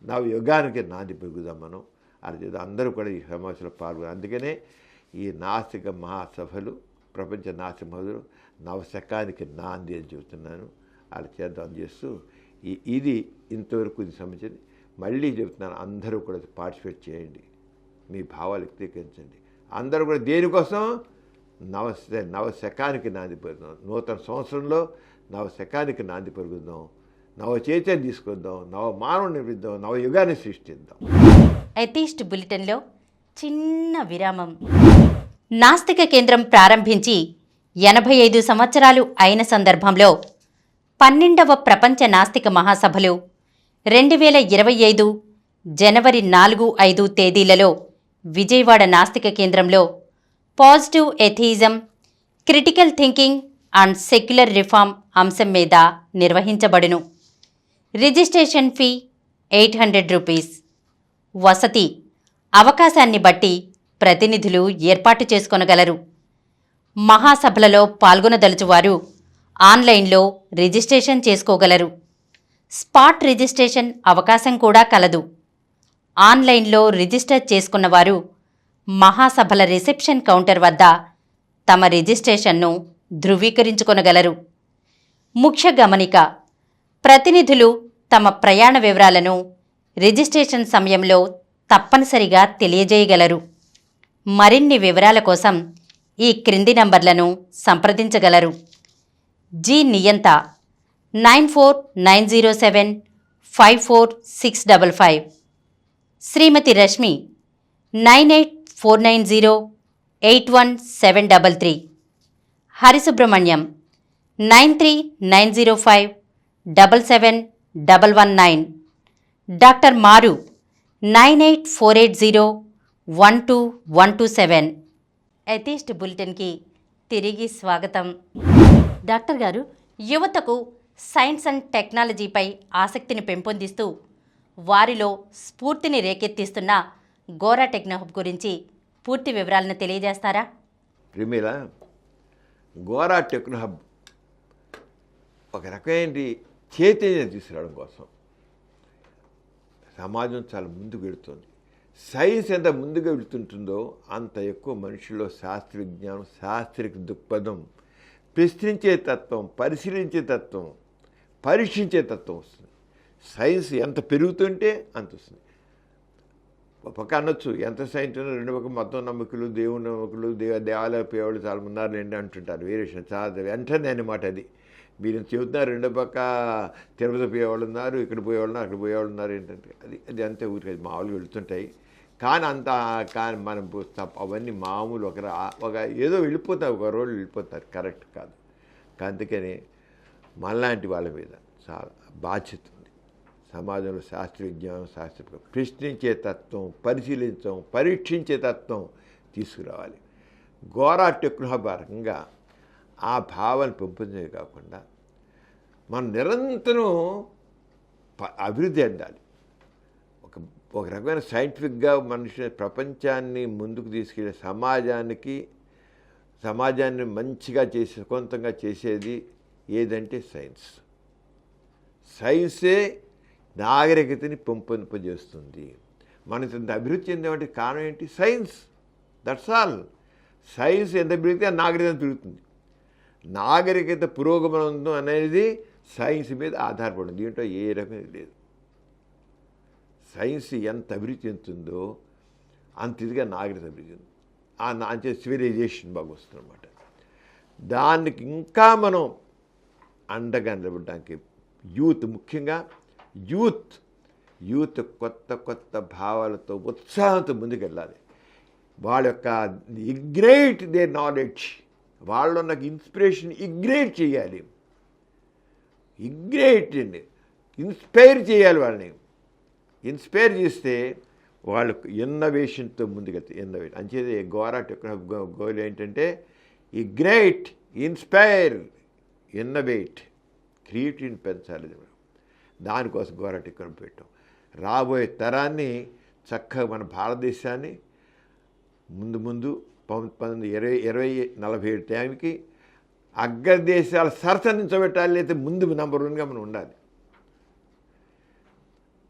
నవ యుగానికి నాంది పెరుగుదాం మనం. అది అందరూ కూడా ఈ సమావేశంలో పాల్గొన్నారు. అందుకనే ఈ నాస్తిక మహాసభలు, ప్రపంచ నాస్తిక మహాసభలు నవశకానికి నాంది అని చెబుతున్నాను. అలా చేద్దాం చేస్తూ ఇది ఇంతవరకు ఇది సంబంధించింది. మళ్ళీ చెబుతున్నాను, అందరూ కూడా పార్టిసిపేట్ చేయండి, మీ భావాలు వ్యక్తీకరించండి. అందరూ కూడా దేనికోసం? నవశకానికి నాంది పెరుగుదాం. నూతన సంవత్సరంలో నవశకానికి నాంది పెరుగుదాం, నవ చైతన్యం తీసుకొద్దాం, నవ మానవుని నిర్మిద్దాం, నవ యుగాన్ని సృష్టిద్దాం. ఎథీస్ట్ బులెటిన్లో చిన్న విరామం. నాస్తిక కేంద్రం ప్రారంభించి 85 సంవత్సరాలు అయిన సందర్భంలో 12వ ప్రపంచ నాస్తిక మహాసభలు 2025 జనవరి 4-5 తేదీలలో విజయవాడ నాస్తిక కేంద్రంలో positive atheism, critical thinking and secular reform అంశం మీద నిర్వహించబడును. Registration fee 800 rupees. వసతి అవకాశాన్ని బట్టి ప్రతినిధులు ఏర్పాటు చేసుకొనగలరు. మహాసభలలో పాల్గొనదలుచువారు ఆన్లైన్లో రిజిస్ట్రేషన్ చేసుకోగలరు. స్పాట్ రిజిస్ట్రేషన్ అవకాశం కూడా కలదు. ఆన్లైన్లో రిజిస్టర్ చేసుకున్నవారు మహాసభల రిసెప్షన్ కౌంటర్ వద్ద తమ రిజిస్ట్రేషన్ను ధృవీకరించుకొనగలరు. ముఖ్య గమనిక: ప్రతినిధులు తమ ప్రయాణ వివరాలను రిజిస్ట్రేషన్ సమయంలో తప్పనిసరిగా తెలియజేయగలరు. మరిన్ని వివరాల కోసం ఈ క్రింది నంబర్లను సంప్రదించగలరు. జి నియంత 9490754655, శ్రీమతి రష్మి 9849081733, హరిసుబ్రహ్మణ్యం 9390577119, డాక్టర్ మారు 9848012127. ఎథీస్ట్ బులెటిన్కి తిరిగి స్వాగతం. డాక్టర్ గారు, యువతకు సైన్స్ అండ్ టెక్నాలజీపై ఆసక్తిని పెంపొందిస్తూ వారిలో స్ఫూర్తిని రేకెత్తిస్తున్న గోరా టెక్నోహబ్ గురించి పూర్తి వివరాలను తెలియజేస్తారా? ప్రిమిల, గోరా టెక్నో హబ్ ఒక రకమైన చైతన్యం తీసుకురావడం కోసం సమాజం చాలా ముందుకు వెళుతుంది. సైన్స్ ఎంత ముందుగా వెళుతుంటుందో అంత ఎక్కువ మనుషుల్లో శాస్త్ర విజ్ఞానం, శాస్త్రీయ దృక్పథం, ప్రశ్నించే తత్వం, పరిశీలించే తత్వం, పరీక్షించే తత్వం వస్తుంది. సైన్స్ ఎంత పెరుగుతుంటే అంత వస్తుంది. ఒక పక్క అనొచ్చు ఎంత సైన్స్ ఉన్నా, రెండు పక్క మొత్తం నమ్మకులు, దేవుని నమ్మకులు, దేవాలయ పేవాళ్ళు చాలా ఉన్నారులేండి అంటుంటారు. వేరే చాలా వెంటనే అన్నమాట అది. మీరు చెబుతున్నారు రెండో పక్క తిరుపతి పోయేవాళ్ళు ఉన్నారు, ఇక్కడ పోయేవాళ్ళు ఉన్నారు, అక్కడ పోయేవాళ్ళు ఉన్నారు ఏంటంటే అది అంతే ఊరికి మామూలుగా వెళుతుంటాయి. కానీ మనం అవన్నీ మామూలు ఒక ఏదో వెళ్ళిపోతారు, ఒక రోజు వెళ్ళిపోతారు, కరెక్ట్ కాదు. అందుకని మనలాంటి వాళ్ళ మీద చాలా బాధ్యత ఉంది. సమాజంలో శాస్త్ర విజ్ఞానం, శాస్త్ర ప్రశ్నించే తత్వం, పరిశీలించడం, పరీక్షించే తత్వం తీసుకురావాలి. గోరా టెక్నో హబ్ రకంగా ఆ భావాన్ని పెంపొందించే కాకుండా మనం నిరంతరం అభివృద్ధి చెందాలి. ఒక రకమైన సైంటిఫిక్గా మనిషి ప్రపంచాన్ని ముందుకు తీసుకెళ్ళే సమాజాన్ని మంచిగా చేసే సొంతంగా చేసేది ఏదంటే సైన్స్. సైన్సే నాగరికతని పెంపొందింపజేస్తుంది. మనం ఇంత అభివృద్ధి చెందామంటే కారణం ఏంటి? సైన్స్. That's all. సైన్స్ ఎంత పెరిగితే నాగరికత పెరుగుతుంది. నాగరికత పురోగమనం అనేది సైన్స్ మీద ఆధారపడింది. దీంట్లో ఏ రకమైన లేదు. సైన్స్ ఎంత అభివృద్ధి చెందుతుందో అంత ఇదిగా నాగరికత అభివృద్ధి అంతే సివిలైజేషన్ బాగా వస్తుందన్నమాట. దానికి ఇంకా మనం అండగా నిలబడడానికి యూత్, ముఖ్యంగా యూత్ కొత్త భావాలతో, ఉత్సాహంతో ముందుకెళ్ళాలి. వాళ్ళ యొక్క ఇగ్నైట్ దేర్ నాలెడ్జ్, వాళ్ళు నాకు ఇన్స్పిరేషన్ ఇగ్నైట్ చేయాలి. ఇన్స్పైర్ చేయాలి. వాళ్ళని ఇన్స్పైర్ చేస్తే వాళ్ళకు ఇన్నోవేషన్తో ముందుకెళ్తాయి. అంచేది గోరా టెక్నో హబ్ గోల్ ఏంటంటే ఇగ్నైట్, ఇన్స్పైర్, ఇన్నోవేట్, క్రియేటివిటీని పెంచాలి. దానికోసం గోరా టెక్నో హబ్ పెట్టాం. రాబోయే తరాన్ని చక్కగా మన భారతదేశాన్ని ముందు 2047 టైంకి అగ్రదేశాల సరసనించబెట్టాలి, లేకపోతే ముందు నెంబర్ 1గా మనం ఉండాలి.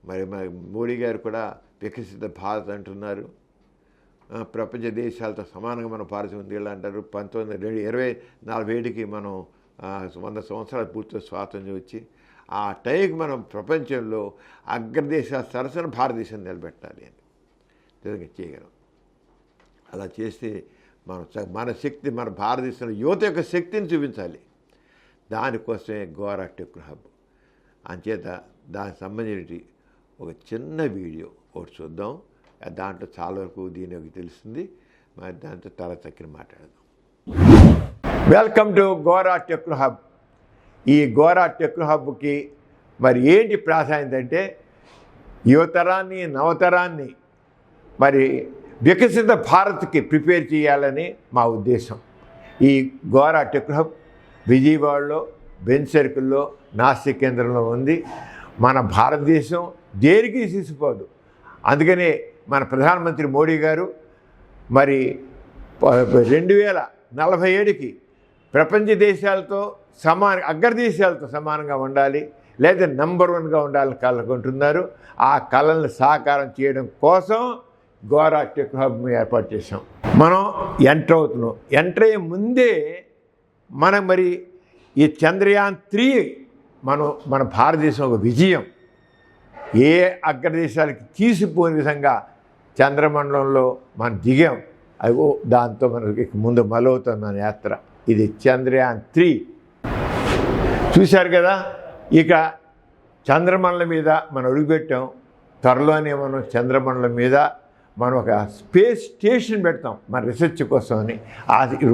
మరి మోడీ గారు కూడా వికసిత భారత్ అంటున్నారు. ప్రపంచ దేశాలతో సమానంగా మన భారత ముందుకెళ్ళి అంటారు. 2047కి మనం 100 సంవత్సరాలు పూర్తి స్వాతంత్ర్యం వచ్చి ఆ టైంకి మనం ప్రపంచంలో అగ్రదేశాల సరసన భారతదేశం నిలబెట్టాలి అని నిజంగా చేయగలం. అలా చేస్తే మన శక్తి, మన భారతదేశంలో యువత యొక్క శక్తిని చూపించాలి. దానికోసమే గోరా టెక్నో హబ్. అంచేత దానికి సంబంధించి ఒక చిన్న వీడియో ఒకటి చూద్దాం. దాంట్లో చాలా వరకు దీని తెలుస్తుంది. మరి దాంతో తల తక్కిన మాట్లాడదాం. Welcome to Gora techno hub. ఈ గోరా టెక్నో హబ్కి మరి ఏంటి ప్రాధాన్యత అంటే యువతరాన్ని, నవతరాన్ని మరి వికసిత భారత్కి ప్రిపేర్ చేయాలని మా ఉద్దేశం. ఈ గోరా టెక్నో హబ్ విజయవాడలో, బెంచ్ సర్కిల్లో, నాసిక్ కేంద్రంలో ఉంది. మన భారతదేశం దేనికి తీసిపోదు. అందుకనే మన ప్రధానమంత్రి మోడీ గారు మరి 2047కి ప్రపంచ దేశాలతో అగ్రదేశాలతో సమానంగా ఉండాలి, లేదా నెంబర్ 1గా ఉండాలని కలకుంటున్నారు. ఆ కళలను సాకారం చేయడం కోసం గోరా టెక్నో హబ్ ఏర్పాటు చేసాం. మనం ఎంటర్ అవుతున్నాం. ఎంటర్ అయ్యే ముందే మనం మరి ఈ చంద్రయాన్ 3 మన భారతదేశం ఒక విజయం. ఏ అగ్రదేశాలకి తీసిపోని విధంగా చంద్రమండలంలో మనం దిగాం. అవి దాంతో మనకి ముందు మొదలవుతుంది మన యాత్ర. ఇది చంద్రయాన్ 3 చూశారు కదా. ఇక చంద్రమండలం మీద మనం అడుగుపెట్టాం. త్వరలోనే మనం చంద్రమండలం మీద మనం ఒక స్పేస్ స్టేషన్ పెడతాం మన రీసెర్చ్ కోసం అని.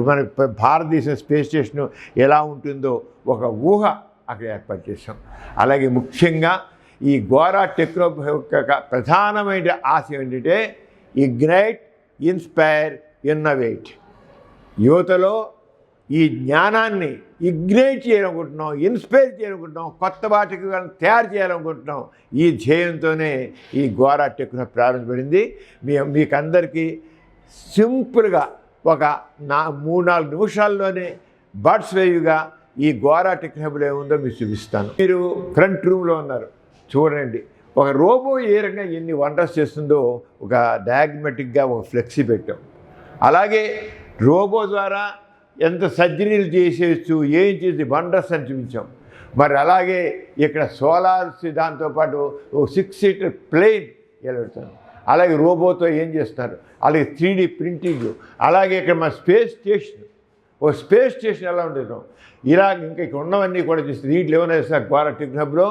మన భారతదేశం స్పేస్ స్టేషన్ ఎలా ఉంటుందో ఒక ఊహ అక్కడ ఏర్పాటు చేసాం. అలాగే ముఖ్యంగా ఈ గోరా టెక్నో యొక్క ప్రధానమైన ఆశయం ఏంటంటే ఇగ్నైట్, ఇన్స్పైర్, ఇన్నోవేట్. యువతలో ఈ జ్ఞానాన్ని ఇగ్నైట్ చేయాలనుకుంటున్నాం, ఇన్స్పైర్ చేయాలనుకుంటున్నాం, కొత్త వాటికి తయారు చేయాలనుకుంటున్నాం. ఈ ధ్యేయంతోనే ఈ గోరా టెక్నో ప్రారంభించబడింది. మీకు అందరికీ సింపుల్గా ఒక 3-4 నిమిషాల్లోనే బర్డ్స్ వేవ్గా ఈ గోరా టెక్ హబ్లో ఏముందో మీకు చూపిస్తాను. మీరు ఫ్రంట్ రూమ్లో ఉన్నారు, చూడండి. ఒక రోబో ఏ రకంగా ఎన్ని వండర్స్ చేస్తుందో ఒక డయాగ్మెటిక్గా ఒక ఫ్లెక్సీ పెట్టాం. అలాగే రోబో ద్వారా ఎంత సర్జరీలు చేసేయచ్చు, ఏం చేసి వండర్స్ అని చూపించాం. మరి అలాగే ఇక్కడ సోలార్స్ దాంతోపాటు 6 సీటర్ ప్లేన్ వెళ్తాను. అలాగే రోబోతో ఏం చేస్తున్నారు, అలాగే 3D ప్రింటింగ్, అలాగే ఇక్కడ మన స్పేస్ స్టేషన్, ఒక స్పేస్ స్టేషన్ ఎలా ఉండేది ఇలా ఇంకా ఇక్కడ ఉన్నవన్నీ కూడా చేస్తుంది. వీటిలో ఏమైనా చేస్తున్నారు గోరా టెక్ హబ్లో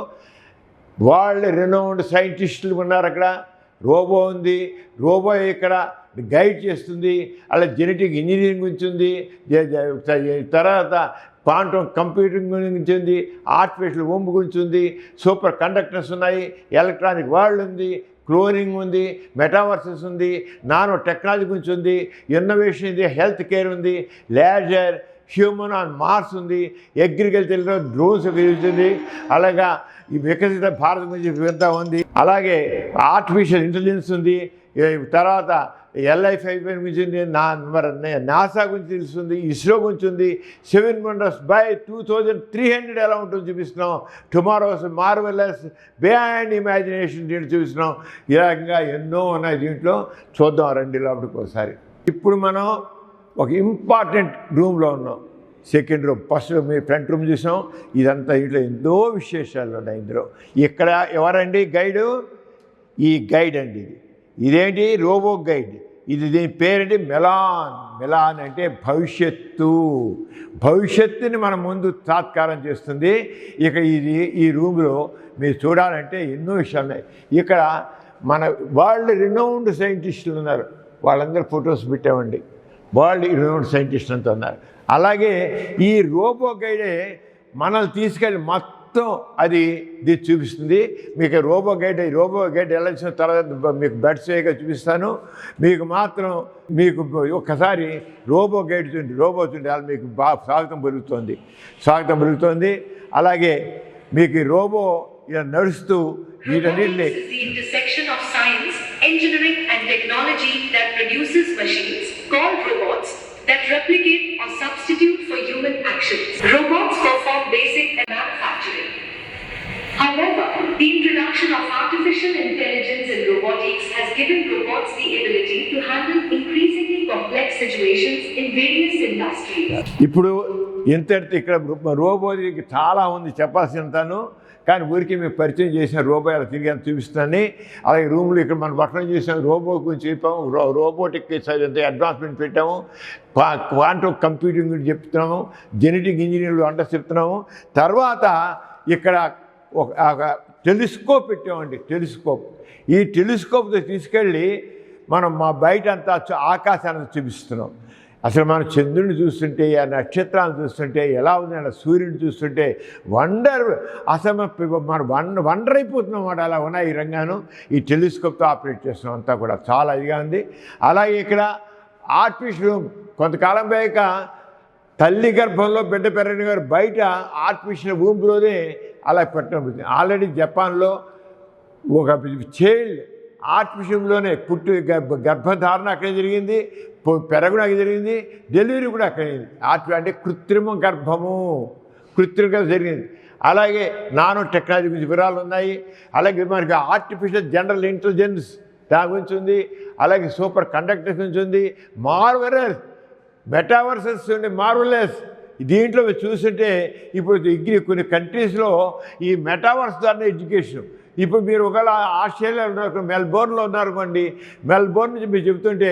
వరల్డ్ రెనౌండ్ సైంటిస్టులు ఉన్నారు. అక్కడ రోబో ఉంది, రోబో ఇక్కడ గైడ్ చేస్తుంది. అలా జెనెటిక్ ఇంజనీరింగ్ గురించి ఉంది, తర్వాత క్వాంటమ్ కంప్యూటింగ్ గురించి ఉంది, ఆర్టిఫిషియల్ వొంబ్ గురించి ఉంది, సూపర్ కండక్టర్స్ ఉన్నాయి, ఎలక్ట్రానిక్ వరల్డ్ ఉంది, క్లోనింగ్ ఉంది, మెటావర్సెస్ ఉంది, నానో టెక్నాలజీ గురించి ఉంది, ఇన్నోవేషన్ ఉంది, హెల్త్ కేర్ ఉంది, లేజర్, హ్యూమన్ ఆన్ మార్స్ ఉంది, అగ్రికల్చర్లో డ్రోన్స్ ఉంది, అలాగా ఈ వికసిత భారత్ గురించి ఎంత ఉంది, అలాగే ఆర్టిఫిషియల్ ఇంటెలిజెన్స్ ఉంది, తర్వాత LI5 గురించి ఉంది, నాసా గురించి తెలుస్తుంది, ఇస్రో గురించి ఉంది, 7 వండర్స్ బై 2300 ఎలా ఉంటుందో చూపిస్తున్నాం, టుమారోస్ మార్వెలస్ బియాండ్ ఇమాజినేషన్ దీంట్లో చూపిస్తున్నాం. ఈ రకంగా ఎన్నో ఉన్నాయి దీంట్లో. చూద్దాం రండి లోపలికి ఒకసారి. ఇప్పుడు మనం ఒక ఇంపార్టెంట్ రూమ్లో ఉన్నాం, సెకండ్ రూమ్. ఫస్ట్ మీ ఫ్రంట్ రూమ్ చూసాం, ఇదంతా ఇంట్లో ఎన్నో విశేషాలు ఉన్నాయి ఇందులో. ఇక్కడ ఎవరండి గైడు? ఈ గైడ్ అండి, ఇదేంటి రోబో గైడ్. ఇది దీని పేరేంటి మెలాన్. మెలాన్ అంటే భవిష్యత్తుని మన ముందు సాత్కారం చేస్తుంది. ఇక ఈ రూమ్లో మీరు చూడాలంటే ఎన్నో విషయాలు ఉన్నాయి. ఇక్కడ మన వరల్డ్ రినౌండ్ సైంటిస్టులు ఉన్నారు, వాళ్ళందరూ ఫొటోస్ పెట్టామండి. వరల్డ్ రినౌండ్ సైంటిస్టులు అంతా ఉన్నారు. అలాగే ఈ రోబో గైడే మనల్ని తీసుకెళ్ళి మొత్తం అది చూపిస్తుంది. మీకు రోబో గైడ్ ఎలా ఇచ్చిన తర్వాత మీకు బెడ్స్ వేగా చూపిస్తాను. మీకు మాత్రం మీకు ఒక్కసారి రోబో గైడ్ చూడండి, రోబో చూడండి, అలా మీకు బాగా స్వాగతం పెరుగుతోంది. అలాగే మీకు ఈ రోబో ఇలా నడుస్తూ వీటన్నిటిని engineering and technology that produces machines called robots that replicate or substitute for human actions. Robots perform basic manufacturing. However, the introduction of artificial intelligence in robotics has given robots the ability to handle increasingly complex situations in various industries. ఇప్పుడు ఇంతటితో ఇక్కడ రోబోకి చాలా ఉంది చెప్పాల్సినంతను, కానీ ఊరికి మేము పరిచయం చేసిన రోబో అలా తిరిగి అని చూపిస్తాను. అలాగే రూమ్లో ఇక్కడ మనం వర్ణన చేసాం, రోబో గురించి చెప్పాము, రోబోటిక్ అడ్వాన్స్మెంట్ పెట్టాము, క్వాంటమ్ కంప్యూటింగ్ గురించి చెప్తున్నాము, జెనెటిక్ ఇంజనీరింగ్ అంటే చెప్తున్నాము. తర్వాత ఇక్కడ ఒక టెలిస్కోప్ పెట్టామండి. ఈ టెలిస్కోప్తో తీసుకెళ్ళి మనం మా బయట అంతా ఆకాశాన్ని చూపిస్తున్నాం. అసలు మనం చంద్రుడిని చూస్తుంటే, ఆ నక్షత్రాలను చూస్తుంటే ఎలా ఉంది, అలా సూర్యుని చూస్తుంటే అసలు మనం వండర్ అయిపోతున్నాం అన్నమాట. అలా ఉన్నాయి ఈ రంగాను. ఈ టెలిస్కోప్తో ఆపరేట్ చేస్తున్నాం అంతా కూడా, చాలా ఇదిగా ఉంది. అలాగే ఇక్కడ ఆర్టిఫిషియల్ కొంతకాలం పోయాక తల్లి గర్భంలో బిడ్డ పెరగని గారు బయట ఆర్టిఫిషియల్ భూమిలోనే అలా పెట్టడం. ఆల్రెడీ జపాన్లో ఒక చైల్డ్ ఆర్టిఫిషియల్లోనే గర్భధారణ అక్కడే జరిగింది, పెరగడం అక్కడ జరిగింది, డెలివరీ కూడా అక్కడ అయింది. అంటే కృత్రిమ గర్భము జరిగింది. అలాగే నానో టెక్నాలజీ గురించి వివరాలు ఉన్నాయి. అలాగే మనకి ఆర్టిఫిషియల్ జనరల్ ఇంటెలిజెన్స్ దాని గురించి ఉంది. అలాగే సూపర్ కండక్టర్స్ గురించి ఉంది. మార్వెలస్ మెటావర్సెస్ ఉంది, మార్వెలస్. దీంట్లో చూస్తుంటే ఇప్పుడు కొన్ని కంట్రీస్లో ఈ మెటావర్స్ ద్వారా ఎడ్యుకేషన్. ఇప్పుడు మీరు ఒకవేళ ఆస్ట్రేలియాలో మెల్బోర్న్లో ఉన్నారనుకోండి, మెల్బోర్న్ నుంచి మీరు చెబుతుంటే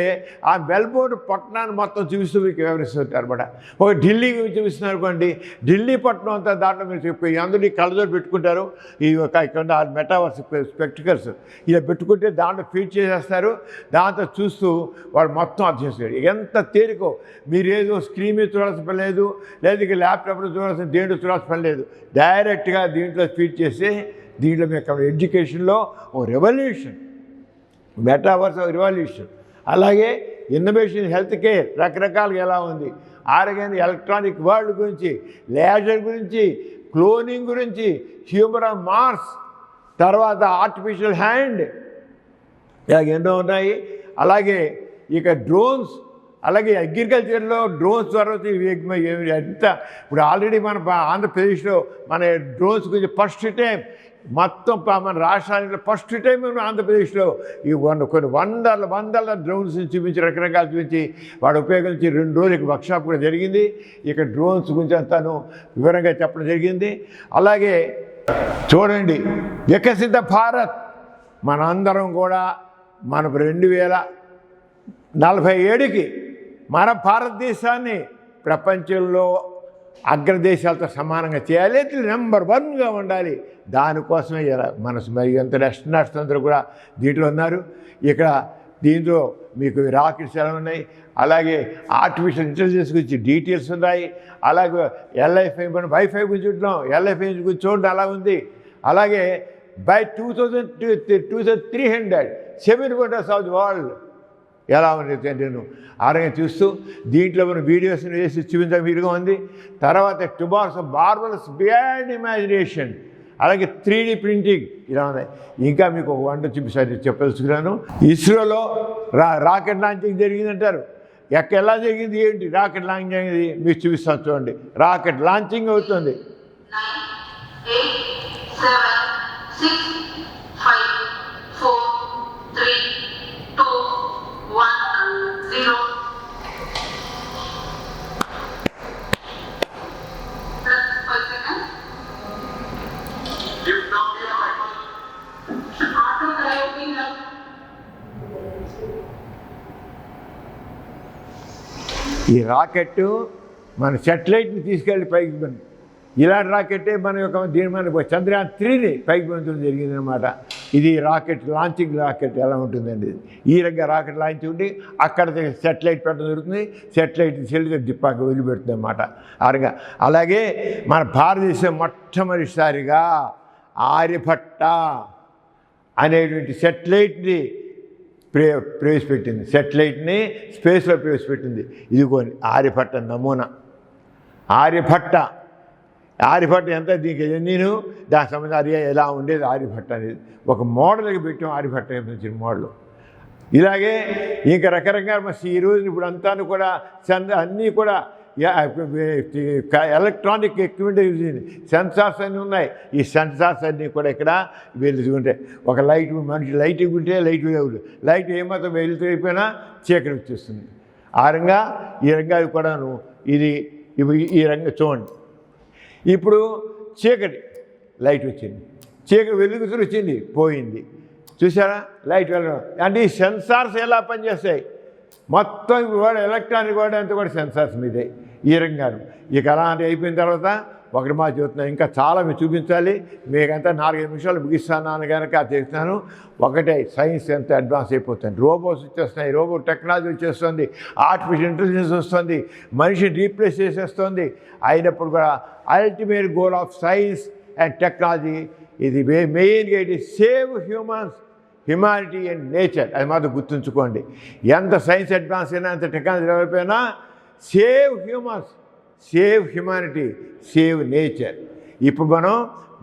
ఆ మెల్బోర్న్ పట్టణాన్ని మొత్తం చూపిస్తూ మీకు వివరిస్తుంటారు అనమాట. ఒక ఢిల్లీ చూపిస్తున్నారు అనుకోండి, ఢిల్లీ పట్టణం అంతా దాంట్లో మీరు చెప్పి అందరినీ కళ్ళజోడు పెట్టుకుంటారు. ఈ ఇక్కడ మెటావర్స్ స్పెక్టికల్స్ ఇలా పెట్టుకుంటే దాంట్లో ఫీడ్ చేసేస్తారు. దాంతో చూస్తూ వాడు మొత్తం అర్థం చేస్తారు. ఎంత తేలికో, మీరు ఏదో స్క్రీన్ మీద చూడాల్సిన పని లేదు, లేదా ఇక ల్యాప్టాప్లో చూడాల్సిన దేంట్లో చూడాల్సిన పని లేదు. డైరెక్ట్గా దీంట్లో ఫీడ్ చేసి దీంట్లో మీకు ఎడ్యుకేషన్లో ఓ రెవల్యూషన్, మెటావర్స్ రెవల్యూషన్. అలాగే ఇన్నోవేషన్, హెల్త్ కేర్ రకరకాలుగా ఎలా ఉంది, ఆరోగ్యం, ఎలక్ట్రానిక్ వరల్డ్ గురించి, లేజర్ గురించి, క్లోనింగ్ గురించి, హ్యూమన్ ఆన్ మార్స్, తర్వాత ఆర్టిఫిషియల్ హ్యాండ్, ఇలాగ ఎన్నో ఉన్నాయి. అలాగే ఇక డ్రోన్స్, అలాగే అగ్రికల్చర్లో డ్రోన్స్ ద్వారా ఎంత ఇప్పుడు ఆల్రెడీ మన ఆంధ్రప్రదేశ్లో మన డ్రోన్స్ గురించి ఫస్ట్ టైం మొత్తం మన రాష్ట్రానికి ఫస్ట్ టైం ఆంధ్రప్రదేశ్లో ఈ కొన్ని వందల డ్రోన్స్ చూపించి రకరకాలు చూపించి వాడు ఉపయోగించి 2 రోజులకి వర్క్షాప్ కూడా జరిగింది. ఇక డ్రోన్స్ గురించి అంతాను వివరంగా చెప్పడం జరిగింది. అలాగే చూడండి, వికసిత భారత్ మనందరం కూడా మన 2047కి మన భారతదేశాన్ని ప్రపంచంలో అగ్రదేశాలతో సమానంగా చేయాలి, నెంబర్ 1గా ఉండాలి. దానికోసమే మనసు మరి ఎంత అస్ట్రోనాట్స్ అందరూ కూడా దీంట్లో ఉన్నారు. ఇక్కడ దీంట్లో మీకు రాకెట్స్ ఎలా ఉన్నాయి, అలాగే ఆర్టిఫిషియల్ ఇంటెలిజెన్స్ గురించి డీటెయిల్స్ ఉన్నాయి, అలాగే వైఫై గురించి చూడడం, ఎల్ఐఫై గురించి చూడడం అలా ఉంది. అలాగే by 2300 7 wonders of the world ఎలా ఉంది నేను ఆరోగ్యం చూస్తూ దీంట్లో మనం వీడియోస్ని వేసి చూపించడం వీలుగా ఉంది. తర్వాత టుమారోస్ మార్వెలస్ బియాండ్ ఇమాజినేషన్, అలాగే 3D ప్రింటింగ్ ఇలా ఉన్నాయి. ఇంకా మీకు ఒక వంట చెప్పదలుచుకున్నాను. ఇస్రోలో రాకెట్ లాంచింగ్ జరిగిందంటారు. ఎలా జరిగింది, ఏంటి రాకెట్ లాంచింగ్ జరిగింది మీకు చూపిస్తాను చూడండి. రాకెట్ లాంచింగ్ అవుతుంది. 9, 8, 7, 6, 5, 4, 3, 2, 1, 0. ఈ రాకెట్ మన సెటిలైట్ని తీసుకెళ్ళి పైకి ఇలాంటి రాకెట్టే మన యొక్క దీని మన చంద్రయాన్ 3ని పైకి పంపించడం జరిగిందనమాట. ఇది రాకెట్ లాంచింగ్ రాకెట్ ఎలా ఉంటుందండి, ఈ రకంగా రాకెట్ లాంచ్ ఉండి అక్కడ సెటిలైట్ పెట్టడం జరుగుతుంది. సెటిలైట్ చెల్లి దిప్పాకి వదిలిపెడుతుంది అన్నమాట. ఆరుగా అలాగే మన భారతదేశం మొట్టమొదటిసారిగా ఆర్యభట్ట అనేటువంటి సెటిలైట్ని ప్రవేశపెట్టింది. సెటిలైట్ని స్పేస్లో ప్రవేశపెట్టింది. ఇదిగోని ఆర్యభట్ట నమూనా. ఆర్యభట్ట ఎంత దీనికి నేను దానికి సంబంధించి ఎలా ఉండేది ఆర్యభట్ట అనేది ఒక మోడల్గా పెట్టాం. ఆర్యభట్ట సంబంధించిన మోడల్. ఇలాగే ఇంకా రకరకాల ఈ రోజు ఇప్పుడు అంతా కూడా అన్నీ కూడా ఎలక్ట్రానిక్ ఎక్విప్మెంట్ యూజ్ అయింది. సెన్సార్స్ అన్నీ ఉన్నాయి. ఈ సెన్సార్స్ అన్నీ కూడా ఇక్కడ వెళ్తుంటాయి. ఒక లైట్ మనిషి లైట్ ఉంటే లైట్ ఏమాత్రం వెళ్తూ అయిపోయినా చీకటి వచ్చేస్తుంది. ఆ రంగా ఈ రంగా కూడాను ఇది ఈ రంగా చూడండి. ఇప్పుడు చీకటి లైట్ వచ్చింది, చీకటి వెలుగుతూ వచ్చింది, పోయింది. చూసారా లైట్ వెళ్ళడం అంటే ఈ సెన్సార్స్ ఎలా పనిచేస్తాయి మొత్తం కూడా ఎలక్ట్రానిక్ కూడా అంతా కూడా సెన్సార్స్ మీదే ఈ రంగాను. ఇక అలాంటి అయిపోయిన తర్వాత ఒకటి మా చూస్తున్నాను, ఇంకా చాలా మీరు చూపించాలి. మీకంతా 4-5 నిమిషాలు ముగిస్తాను కనుక చేస్తున్నాను. ఒకటే సైన్స్ ఎంత అడ్వాన్స్ అయిపోతుంది. రోబోట్స్ వచ్చేస్తున్నాయి, రోబోట్ టెక్నాలజీ వచ్చేస్తుంది, ఆర్టిఫిషియల్ ఇంటెలిజెన్స్ వస్తుంది, మనిషిని రీప్లేస్ చేసేస్తుంది. అయినప్పుడు కూడా ultimate goal of science and technology ఇది మెయిన్గా ఇది సేవ్ హ్యుమానిటీ అండ్ నేచర్. అది మాత్రం గుర్తుంచుకోండి. ఎంత సైన్స్ అడ్వాన్స్ అయినా, ఎంత టెక్నాలజీ డెవలప్ అయినా సేవ్ హ్యుమానిటీ, సేవ్ నేచర్. ఇప్పుడు మనం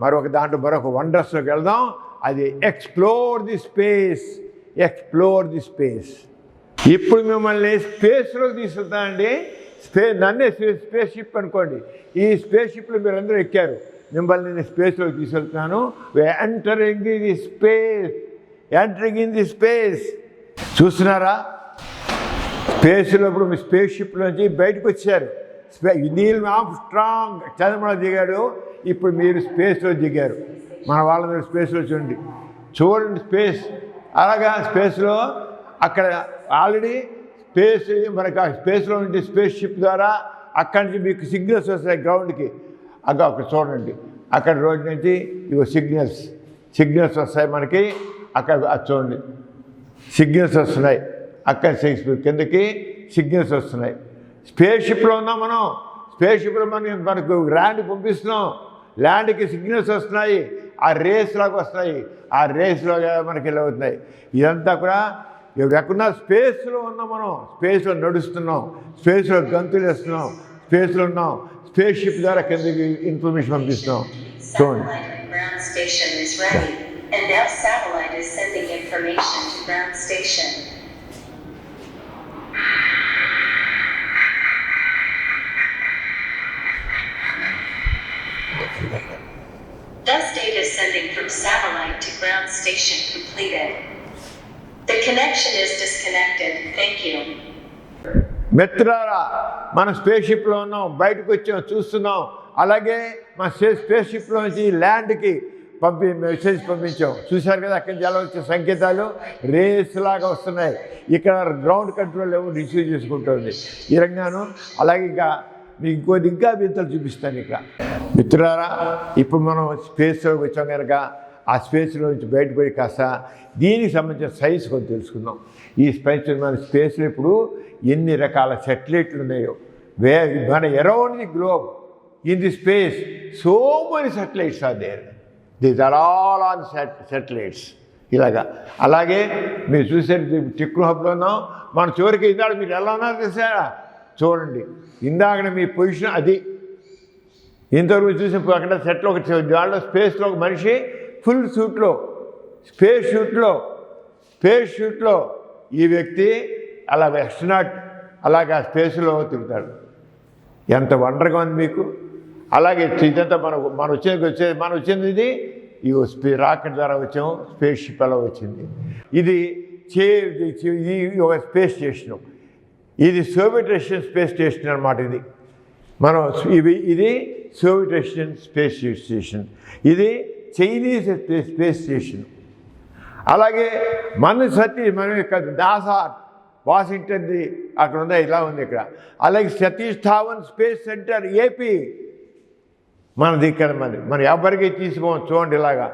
మరొక వండర్స్లోకి వెళ్దాం. అది ఎక్స్ప్లోర్ ది స్పేస్. ఇప్పుడు మిమ్మల్ని స్పేస్లోకి తీసుకెళ్తానండి. నన్నే స్పేస్ షిప్ అనుకోండి. ఈ స్పేస్ షిప్లో మీరందరూ ఎక్కారు, మిమ్మల్ని నేను స్పేస్లోకి తీసుకెళ్తున్నాను. Entering in the space. చూస్తున్నారా స్పేస్లో ఇప్పుడు మీ స్పేస్ షిప్లోంచి బయటకు వచ్చారు. నీల్ ఆర్మ్స్ట్రాంగ్ చంద్రమణ దిగాడు, ఇప్పుడు మీరు స్పేస్లో దిగారు. మన వాళ్ళందరూ స్పేస్లో చూడండి స్పేస్. అలాగా స్పేస్లో అక్కడ ఆల్రెడీ మనకు స్పేస్లో ఉండే స్పేస్ షిప్ ద్వారా అక్కడి నుంచి మీకు సిగ్నల్స్ వస్తాయి గ్రౌండ్కి. అక్కడ చూడండి, అక్కడ రోడ్ నుంచి ఇగో సిగ్నల్స్ వస్తాయి మనకి. అక్కడ చూడండి సిగ్నల్స్ వస్తున్నాయి, అక్కడ కిందకి సిగ్నల్స్ వస్తున్నాయి. స్పేస్ షిప్లో ఉన్నాం మనం. స్పేస్ షిప్లో మనకు ల్యాండ్ పంపిస్తున్నాం, ల్యాండ్కి సిగ్నల్స్ వస్తున్నాయి, ఆ రేస్ లాగా వస్తున్నాయి, ఆ రేస్లో మనకి ఇలా అవుతున్నాయి. ఇదంతా కూడా ఎక్కడున్నా స్పేస్లో ఉన్నాం మనం. స్పేస్లో నడుస్తున్నాం, స్పేస్లో గంతులు వేస్తున్నాం, స్పేస్లో ఉన్నాం. స్పేస్ షిప్ ద్వారా కిందకి ఇన్ఫర్మేషన్ పంపిస్తున్నాం. చూడండి And now satellite is sending information to ground station. Thus data sending from satellite to ground station completed. The connection is disconnected. Thank you. మిత్రులారా, మన స్పేస్ షిప్లో ఉన్నాం, బయటకు వచ్చాం, చూస్తున్నాం. అలాగే మన స్పేస్ షిప్లో నుంచి ల్యాండ్కి మెసేజ్ పంపించాం. చూశారు కదా, అక్కడి నుంచి ఎలా వచ్చే సంకేతాలు రేస్ లాగా వస్తున్నాయి. ఇక్కడ గ్రౌండ్ కంట్రోల్ ఏమో రిసీవ్ చేసుకుంటుంది ఈ రంగాను. అలాగే మీకు ఇంకా వింతలు చూపిస్తాను ఇక్కడ. మిత్రులారా, ఇప్పుడు మనం స్పేస్లోకి వచ్చాం కనుక ఆ స్పేస్లో నుంచి బయటపడి కాస్త దీనికి సంబంధించిన సైన్స్ కొంచెం తెలుసుకుందాం. ఈ మన స్పేస్లో ఇప్పుడు ఎన్ని రకాల సెటిలైట్లు ఉన్నాయో. మన around the globe in the space so many satellites are there. These are all on satellites. ఇలాగా అలాగే మీరు చూసే టెక్నో హబ్లో ఉన్నాం. మన చివరికి ఇందాక మీరు ఎలా ఉన్నారు చూసారా? చూడండి, ఇందాక మీ పొజిషన్ అది. ఇంతవరకు చూసి అక్కడ సెట్లో దాంట్లో స్పేస్లో ఒక మనిషి ఫుల్ సూట్లో స్పేస్ షూట్లో ఈ వ్యక్తి అలా ఎస్ట్రోనాట్ అలాగా స్పేస్లో తిరుగుతాడు. ఎంత వండర్గా ఉంది మీకు. అలాగే ఇదంతా మనం వచ్చింది ఇది రాకెట్ ద్వారా వచ్చాము. స్పేస్ షిప్ అలా వచ్చింది. ఇది ఒక స్పేస్ స్టేషను. ఇది సోవియట్ రష్యన్ స్పేస్ స్టేషన్ అన్నమాట. ఇది సోవియట్ రష్యన్ స్పేస్ స్టేషన్. ఇది చైనీస్ స్పేస్ స్టేషన్. అలాగే మన నాసా వాషింగ్టన్ది అక్కడ ఉందా, ఇలా ఉంది ఇక్కడ. అలాగే Satish Dhawan space centre AP మనది ఇక్కడ. మన ఎవరికి తీసుకోం చూడండి ఇలాగా.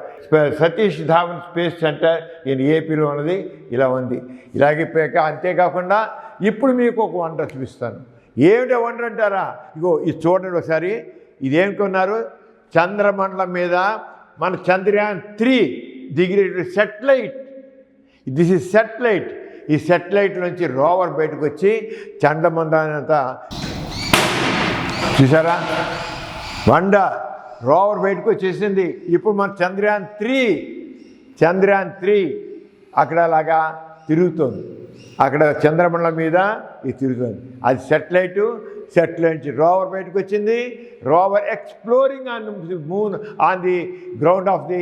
సతీష్ ధావన్ స్పేస్ సెంటర్ ఏపీలో ఉన్నది ఇలా ఉంది. ఇలాగే అంతేకాకుండా ఇప్పుడు మీకు ఒక వండర్ చూపిస్తాను. ఏమిటో వండర్ అంటారా? ఇగో ఇది చూడండి ఒకసారి. ఇదేం కొన్నారు? చంద్రమండలం మీద మన చంద్రయాన్ 3 దిగిరే సెటిలైట్. This is satellite. ఈ సెటిలైట్ నుంచి రోవర్ బయటకు వచ్చి చంద్రమండలాన్ని అంతా చూసారా? రోవర్ బయటకు వచ్చేసింది. ఇప్పుడు మన చంద్రయాన్ 3 అక్కడ అలాగా తిరుగుతుంది. అక్కడ చంద్రమండలం మీద ఇది తిరుగుతుంది. అది సెటిలైట్ నుంచి రోవర్ బయటకు వచ్చింది. Rover exploring on moon on the ground of the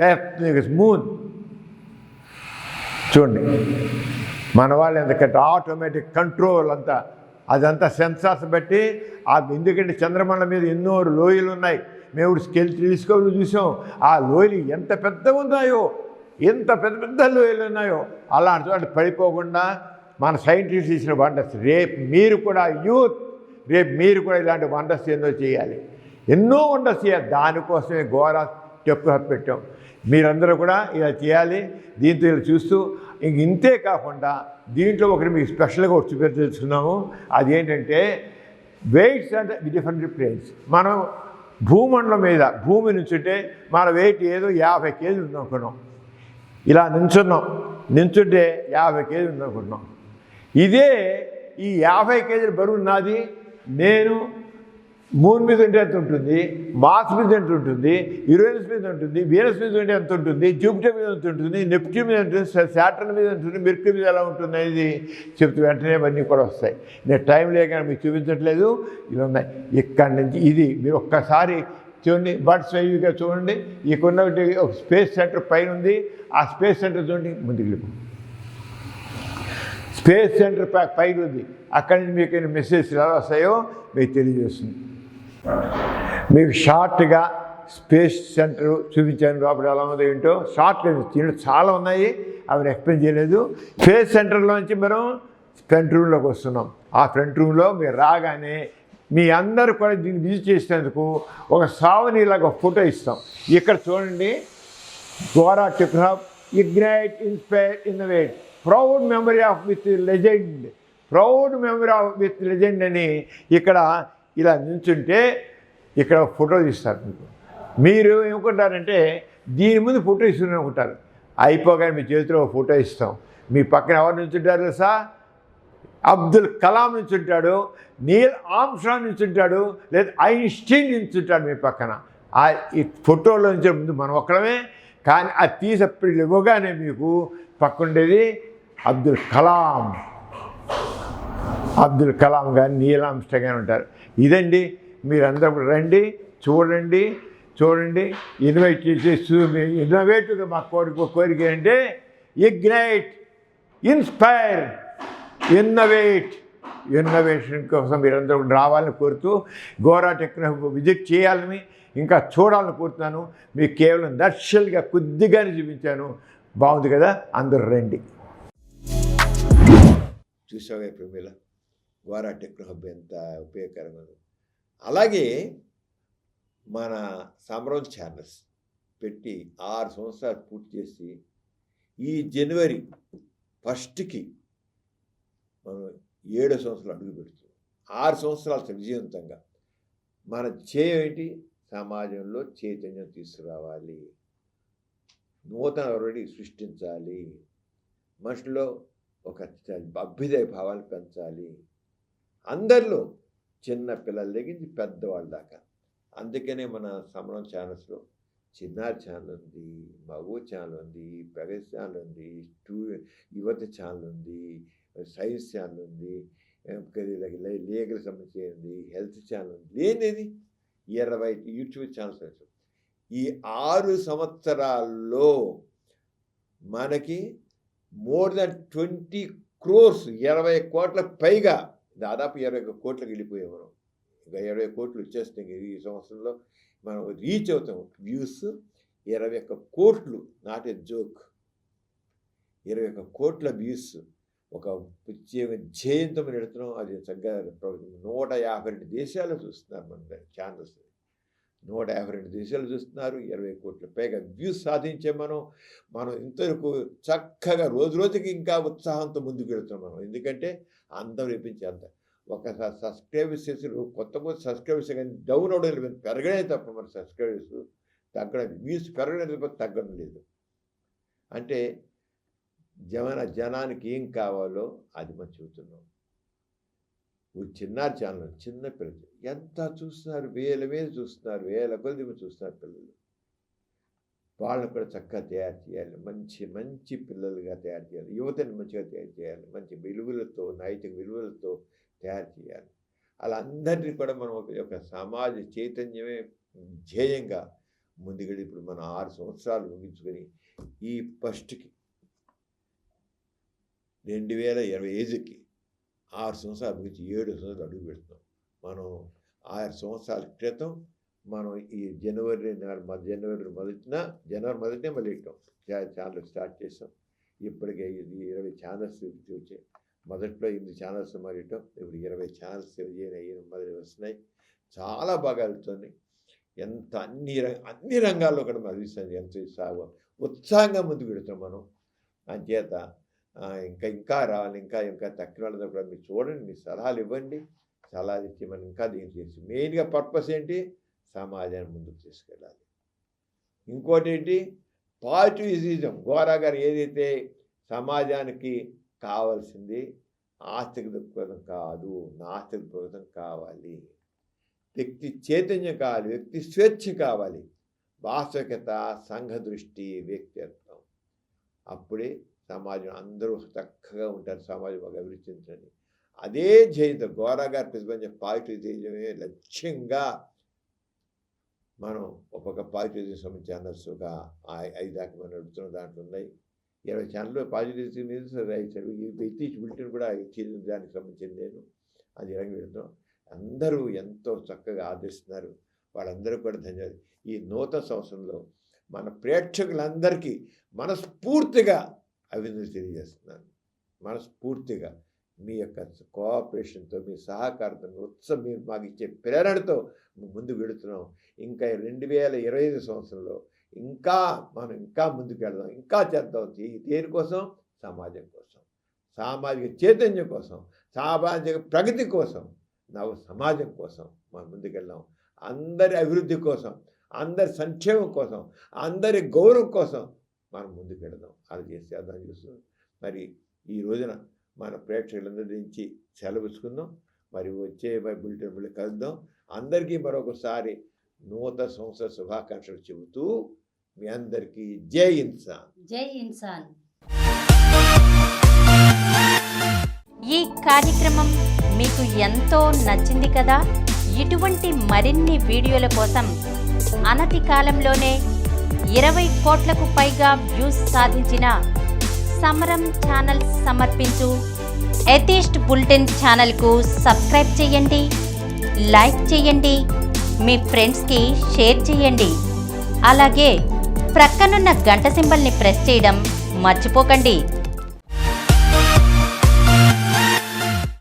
earth moon. చూడండి, మన వాళ్ళు ఎందుకంటే ఆటోమేటిక్ కంట్రోల్ అంతా అదంతా సెన్సార్స్ బట్టి ఎందుకంటే చంద్రమండలం మీద ఎన్నో లోయలు ఉన్నాయి. మేము టెలిస్కోప్లు చూసాం. ఆ లోయలు ఎంత పెద్దగా ఉన్నాయో, ఎంత పెద్ద లోయలు ఉన్నాయో. అలాంటి చోట పడిపోకుండా మన సైంటిస్ట్ చేసిన వండర్స్ రేపు మీరు కూడా ఇలాంటి వండర్స్ ఏందో చేయాలి. ఎన్నో వండర్స్ చేయాలి. దానికోసమే ఘోరా టెక్నో హబ్ పెట్టాం. మీరందరూ కూడా ఇలా చేయాలి. దీంతో ఇలా చూస్తూ ఇంతే కాకుండా దీంట్లో ఒకటి మీకు స్పెషల్గా ఒకటి తెలుసుకున్నాము. అదేంటంటే వెయిట్స్ అంటే డిఫరెంట్ ప్లేన్స్. మనం భూమండలం మీద భూమి నుంచుంటే మన వెయిట్ ఏదో 50 కేజీలు ఉందనుకున్నాం. ఇలా నించుంటే 50 కేజీలు ఉందనుకుంటున్నాం. ఇదే ఈ 50 కేజీల బరువు నాది. నేను మూన్ మీద ఉంటే ఎంత ఉంటుంది, మార్స్ మీద ఎంత ఉంటుంది, యురేనస్ మీద ఉంటుంది, వీనస్ మీద ఉంటే ఎంత ఉంటుంది, జూపిటర్ మీద ఎంత ఉంటుంది, నెప్ట్యూన్ మీద ఉంటుంది, సాటర్న్ మీద ఉంటుంది, మెర్క్యూరీ మీద ఎలా ఉంటుంది అనేది చెప్తూ వెంటనే అవన్నీ కూడా వస్తాయి. నేను టైం లేక మీకు చూపించట్లేదు. ఇలా ఉన్నాయి. ఇక్కడి నుంచి ఇది మీరు ఒక్కసారి చూడండి. బర్డ్స్ వైవ్గా చూడండి. ఇక్కడున్న ఒక స్పేస్ సెంటర్ పైన ఉంది. ఆ స్పేస్ సెంటర్ చూడండి. ముందుకు స్పేస్ సెంటర్ పైన ఉంది. అక్కడి నుంచి మీకు మెసేజ్ ఎలా వస్తాయో మీకు తెలియజేస్తుంది. మీకు షార్ట్గా స్పేస్ సెంటర్ చూపించాను. లోపల ఎలా ఉందో ఏంటో షార్ట్గా దీంట్లో చాలా ఉన్నాయి, అవి ఎక్స్ప్లెయిన్ చేయలేదు. స్పేస్ సెంటర్లోంచి మనం ఫ్రంట్ రూమ్లోకి వస్తున్నాం. ఆ ఫ్రంట్ రూమ్లో మీరు రాగానే మీ అందరూ కూడా దీన్ని విజిట్ చేసినందుకు ఒక సావనీలాగా ఫోటో ఇస్తాం. ఇక్కడ చూడండి. Gora techno hub ignite, inspire, innovate, proud memory of with legend అని ఇక్కడ ఇలా నిల్చుంటే ఇక్కడ ఫోటో తీస్తారు. మీరు ఏమనుకుంటారంటే దీని ముందు ఫోటో ఇస్తూనే ఉంటారు. అయిపోగానే మీ చేతిలో ఫోటో ఇస్తాం. మీ పక్కన ఎవరు నిల్చుంటారు తెలుసా? అబ్దుల్ కలాం నిల్చుంటాడు, నీల్ ఆర్మ్స్ట్రాంగ్ నిల్చుంటాడు, లేదా ఐన్స్టీన్ నిల్చుంటాడు మీ పక్కన. ఈ ఫోటోలో నుంచి ముందు మనం ఒక్కడమే. కానీ అది తీసప్పుడు ఇవ్వగానే మీకు పక్కుండేది అబ్దుల్ కలాం కానీ నీల్ ఆర్మ్స్ట్రాంగ్ కానీ ఉంటారు. ఇదండి. మీరందరూ రండి, చూడండి. చూడండి, ఇన్వైట్ చేసేస్తూ ఇన్నోవేటివ్గా మా కోరిక అంటే ఇగ్నైట్, ఇన్స్పైర్, ఇన్నోవేషన్ కోసం మీరందరూ రావాలని కోరుతూ గోరా టెక్నో విజిట్ చేయాలని ఇంకా చూడాలని కోరుతున్నాను. మీకు కేవలం నర్షల్గా కొద్దిగానే చూపించాను. బాగుంది కదా, అందరూ రండి. చూసావా ఇప్పుడు మీలా గోరా టెక్నో హబ్ ఎంత ఉపయోగకరంగా ఉంది. అలాగే మన సమరం ఛానల్స్ పెట్టి 6 సంవత్సరాలు పూర్తి చేసి ఈ జనవరి 1కి మనం 7 సంవత్సరాలు అడుగు పెడుతున్నాం. 6 సంవత్సరాలు విజయవంతంగా మన ఏంటి, సమాజంలో చైతన్యం తీసుకురావాలి, నూతన ఒరవడి సృష్టించాలి, మనుషుల్లో ఒక అభ్యుదయ భావాలు పెంచాలి, అందరిలో చిన్న పిల్లల దగ్గర పెద్దవాళ్ళ దాకా. అందుకనే మన సమరం ఛానల్స్లో చిన్నారి ఛానల్ ఉంది, మగవు ఛానల్ ఉంది, ప్రగతి ఛానల్ ఉంది, యువత ఛానల్ ఉంది, సైన్స్ ఛానల్ ఉంది, లీగల్ సంబంధించి ఉంది, హెల్త్ ఛానల్ ఉంది, లేనిది 20 యూట్యూబ్ ఛానల్స్. ఈ 6 సంవత్సరాల్లో మనకి మోర్ దాన్ 20 crores, 20 కోట్ల పైగా, దాదాపు 21 కోట్లకు వెళ్ళిపోయాం మనం. ఇంకా 20 కోట్లు వచ్చేస్తాయి ఈ సంవత్సరంలో మనం రీచ్ అవుతాం. వ్యూస్ 21 కోట్లు, నాట్ ఏ జోక్. 21 కోట్ల వ్యూస్ ఒక ప్రత్యేక ధ్యేయంతో మనం ఎడుతున్నాం. అది చక్కగా 152 దేశాలు చూస్తున్నారు మన ఛానల్స్. 152 దేశాలు చూస్తున్నారు. 20 కోట్ల పైగా వ్యూస్ సాధించే మనం ఇంతవరకు చక్కగా రోజు రోజుకి ఇంకా ఉత్సాహంతో ముందుకు వెళుతున్నాం మనం. ఎందుకంటే అందరూ వేపించి అంత ఒకసారి సబ్స్క్రైబర్స్ చేసి కొత్త సబ్స్క్రైబర్స్ కానీ డౌన్ అవడం పెరగడే తప్ప మన సబ్స్క్రైబర్స్ తగ్గడం, వ్యూస్ పెరగడం తప్ప తగ్గడం లేదు. అంటే జనానికి ఏం కావాలో అది మనం చూస్తున్నాం. చిన్నారి ఛానల్, చిన్న పిల్లలు ఎంత చూస్తున్నారు, వేల మీద చూస్తున్నారు, వేల కొద్ది చూస్తున్నారు పిల్లలు. వాళ్ళని కూడా చక్కగా తయారు చేయాలి, మంచి మంచి పిల్లలుగా తయారు చేయాలి, యువతని మంచిగా తయారు చేయాలి, మంచి విలువలతో, నైతిక విలువలతో తయారు చేయాలి. అలా అందరినీ కూడా మనం ఒక సమాజ చైతన్యమే ధ్యేయంగా ముందుకెళ్ళి ఇప్పుడు మనం 6 సంవత్సరాలు ముగించుకొని ఈ 1కి 2025కి 6 సంవత్సరాలు ముగించి 7 సంవత్సరాలు అడుగు పెడుతున్నాం. మనం 6 సంవత్సరాల క్రితం మనం ఈ జనవరి మొదటినే మళ్ళీ ఛానల్ స్టార్ట్ చేసాం. ఇప్పటికే 20 ఛానల్స్ వచ్చాయి. మొదట్లో 8 ఛానల్స్ మారటం, ఇప్పుడు 20 ఛానల్స్ మొదలు వస్తున్నాయి. చాలా బాగా వెళ్తుంది. ఎంత అన్ని రంగాల్లో కూడా మదిస్తుంది, ఎంత ఉత్సాహంగా ముందుకు పెడుతున్నాం మనం. అంచేత ఇంకా రావాలి, ఇంకా తక్కువ వాళ్ళతో కూడా మీరు చూడండి, మీ సలహాలు ఇవ్వండి. సలహాలు ఇచ్చి మనం ఇంకా దీనికి చేసి మెయిన్గా పర్పస్ ఏంటి, సమాజాన్ని ముందుకు తీసుకెళ్ళాలి. ఇంకోటి ఏంటి, పాజిటివిజం. గోరా గారు ఏదైతే సమాజానికి కావాల్సింది ఆస్తిక దృక్పథం కాదు, నాస్తిక దృక్పథం కావాలి, వ్యక్తి చైతన్యం కావాలి, వ్యక్తి స్వేచ్ఛ కావాలి, వాస్తవికత, సంఘ దృష్టి, వ్యక్తిత్వం. అప్పుడే సమాజం అందరూ చక్కగా ఉంటారు, సమాజం బాగా అభివృద్ధి చెందుతుంది. అదే ధ్యేయంతో గోరా గారు ప్రతిబంధ పాజిటివిజమే లక్ష్యంగా మనం ఒక్కొక్క పాజిటివిజం సంబంధించి ఛానల్స్ ఒక 5 దాకా మనం నడుపుతున్న దాంట్లో ఉన్నాయి. 20 ఛానల్లో పాజిటివిజం మీద రాయించాడు. ఈ వ్యక్తి బులెటిన్ కూడా దానికి సంబంధించింది నేను అది ఇరంగి పెడుతున్నాం. అందరూ ఎంతో చక్కగా ఆదరిస్తున్నారు. వాళ్ళందరూ కూడా ధన్యవాదాలు. ఈ నూతన సంవత్సరంలో మన ప్రేక్షకులందరికీ మనస్ఫూర్తిగా అభినందనలు తెలియజేస్తున్నాను. మనస్ఫూర్తిగా మీ యొక్క కోఆపరేషన్తో, మీ సహకారంతో, మీ ఉత్సాహం, మీరు మాకు ఇచ్చే ప్రేరణతో ముందుకు వెళుతున్నాం. ఇంకా 2025 సంవత్సరంలో మనం ఇంకా ముందుకు వెళదాం, ఇంకా చేద్దాం. దేనికోసం? సమాజం కోసం, సామాజిక చైతన్యం కోసం, సామాజిక ప్రగతి కోసం, నవ సమాజం కోసం మనం ముందుకెళ్దాం. అందరి అభివృద్ధి కోసం, అందరి సంక్షేమం కోసం, అందరి గౌరవం కోసం మనం ముందుకెళ్దాం. అలా చేసేద్దాం చూస్తున్నాం. మరి ఈ రోజున మన ప్రేక్షకులందరి నుంచి సెలవుసుకుందాం. మరి వచ్చే బులెటిన్ మళ్ళీ కలుద్దాం. అందరికీ మరొకసారి నూతన సంవత్సర శుభాకాంక్షలు చెబుతూ మీ అందరికీ జై ఇన్సాన్. జై ఇన్సాన్. ఈ కార్యక్రమం మీకు ఎంతో నచ్చింది కదా. ఇటువంటి మరిన్ని వీడియోల కోసం అనతి కాలంలోనే 20 కోట్లకు పైగా వ్యూస్ సాధించిన సమరం ఛానల్ సమర్పించు ఎథీస్ట్ బులెటిన్ ఛానల్కు సబ్స్క్రైబ్ చేయండి, లైక్ చేయండి, మీ ఫ్రెండ్స్కి షేర్ చేయండి. అలాగే ప్రక్కనున్న గంట సింబల్ని ప్రెస్ చేయడం మర్చిపోకండి.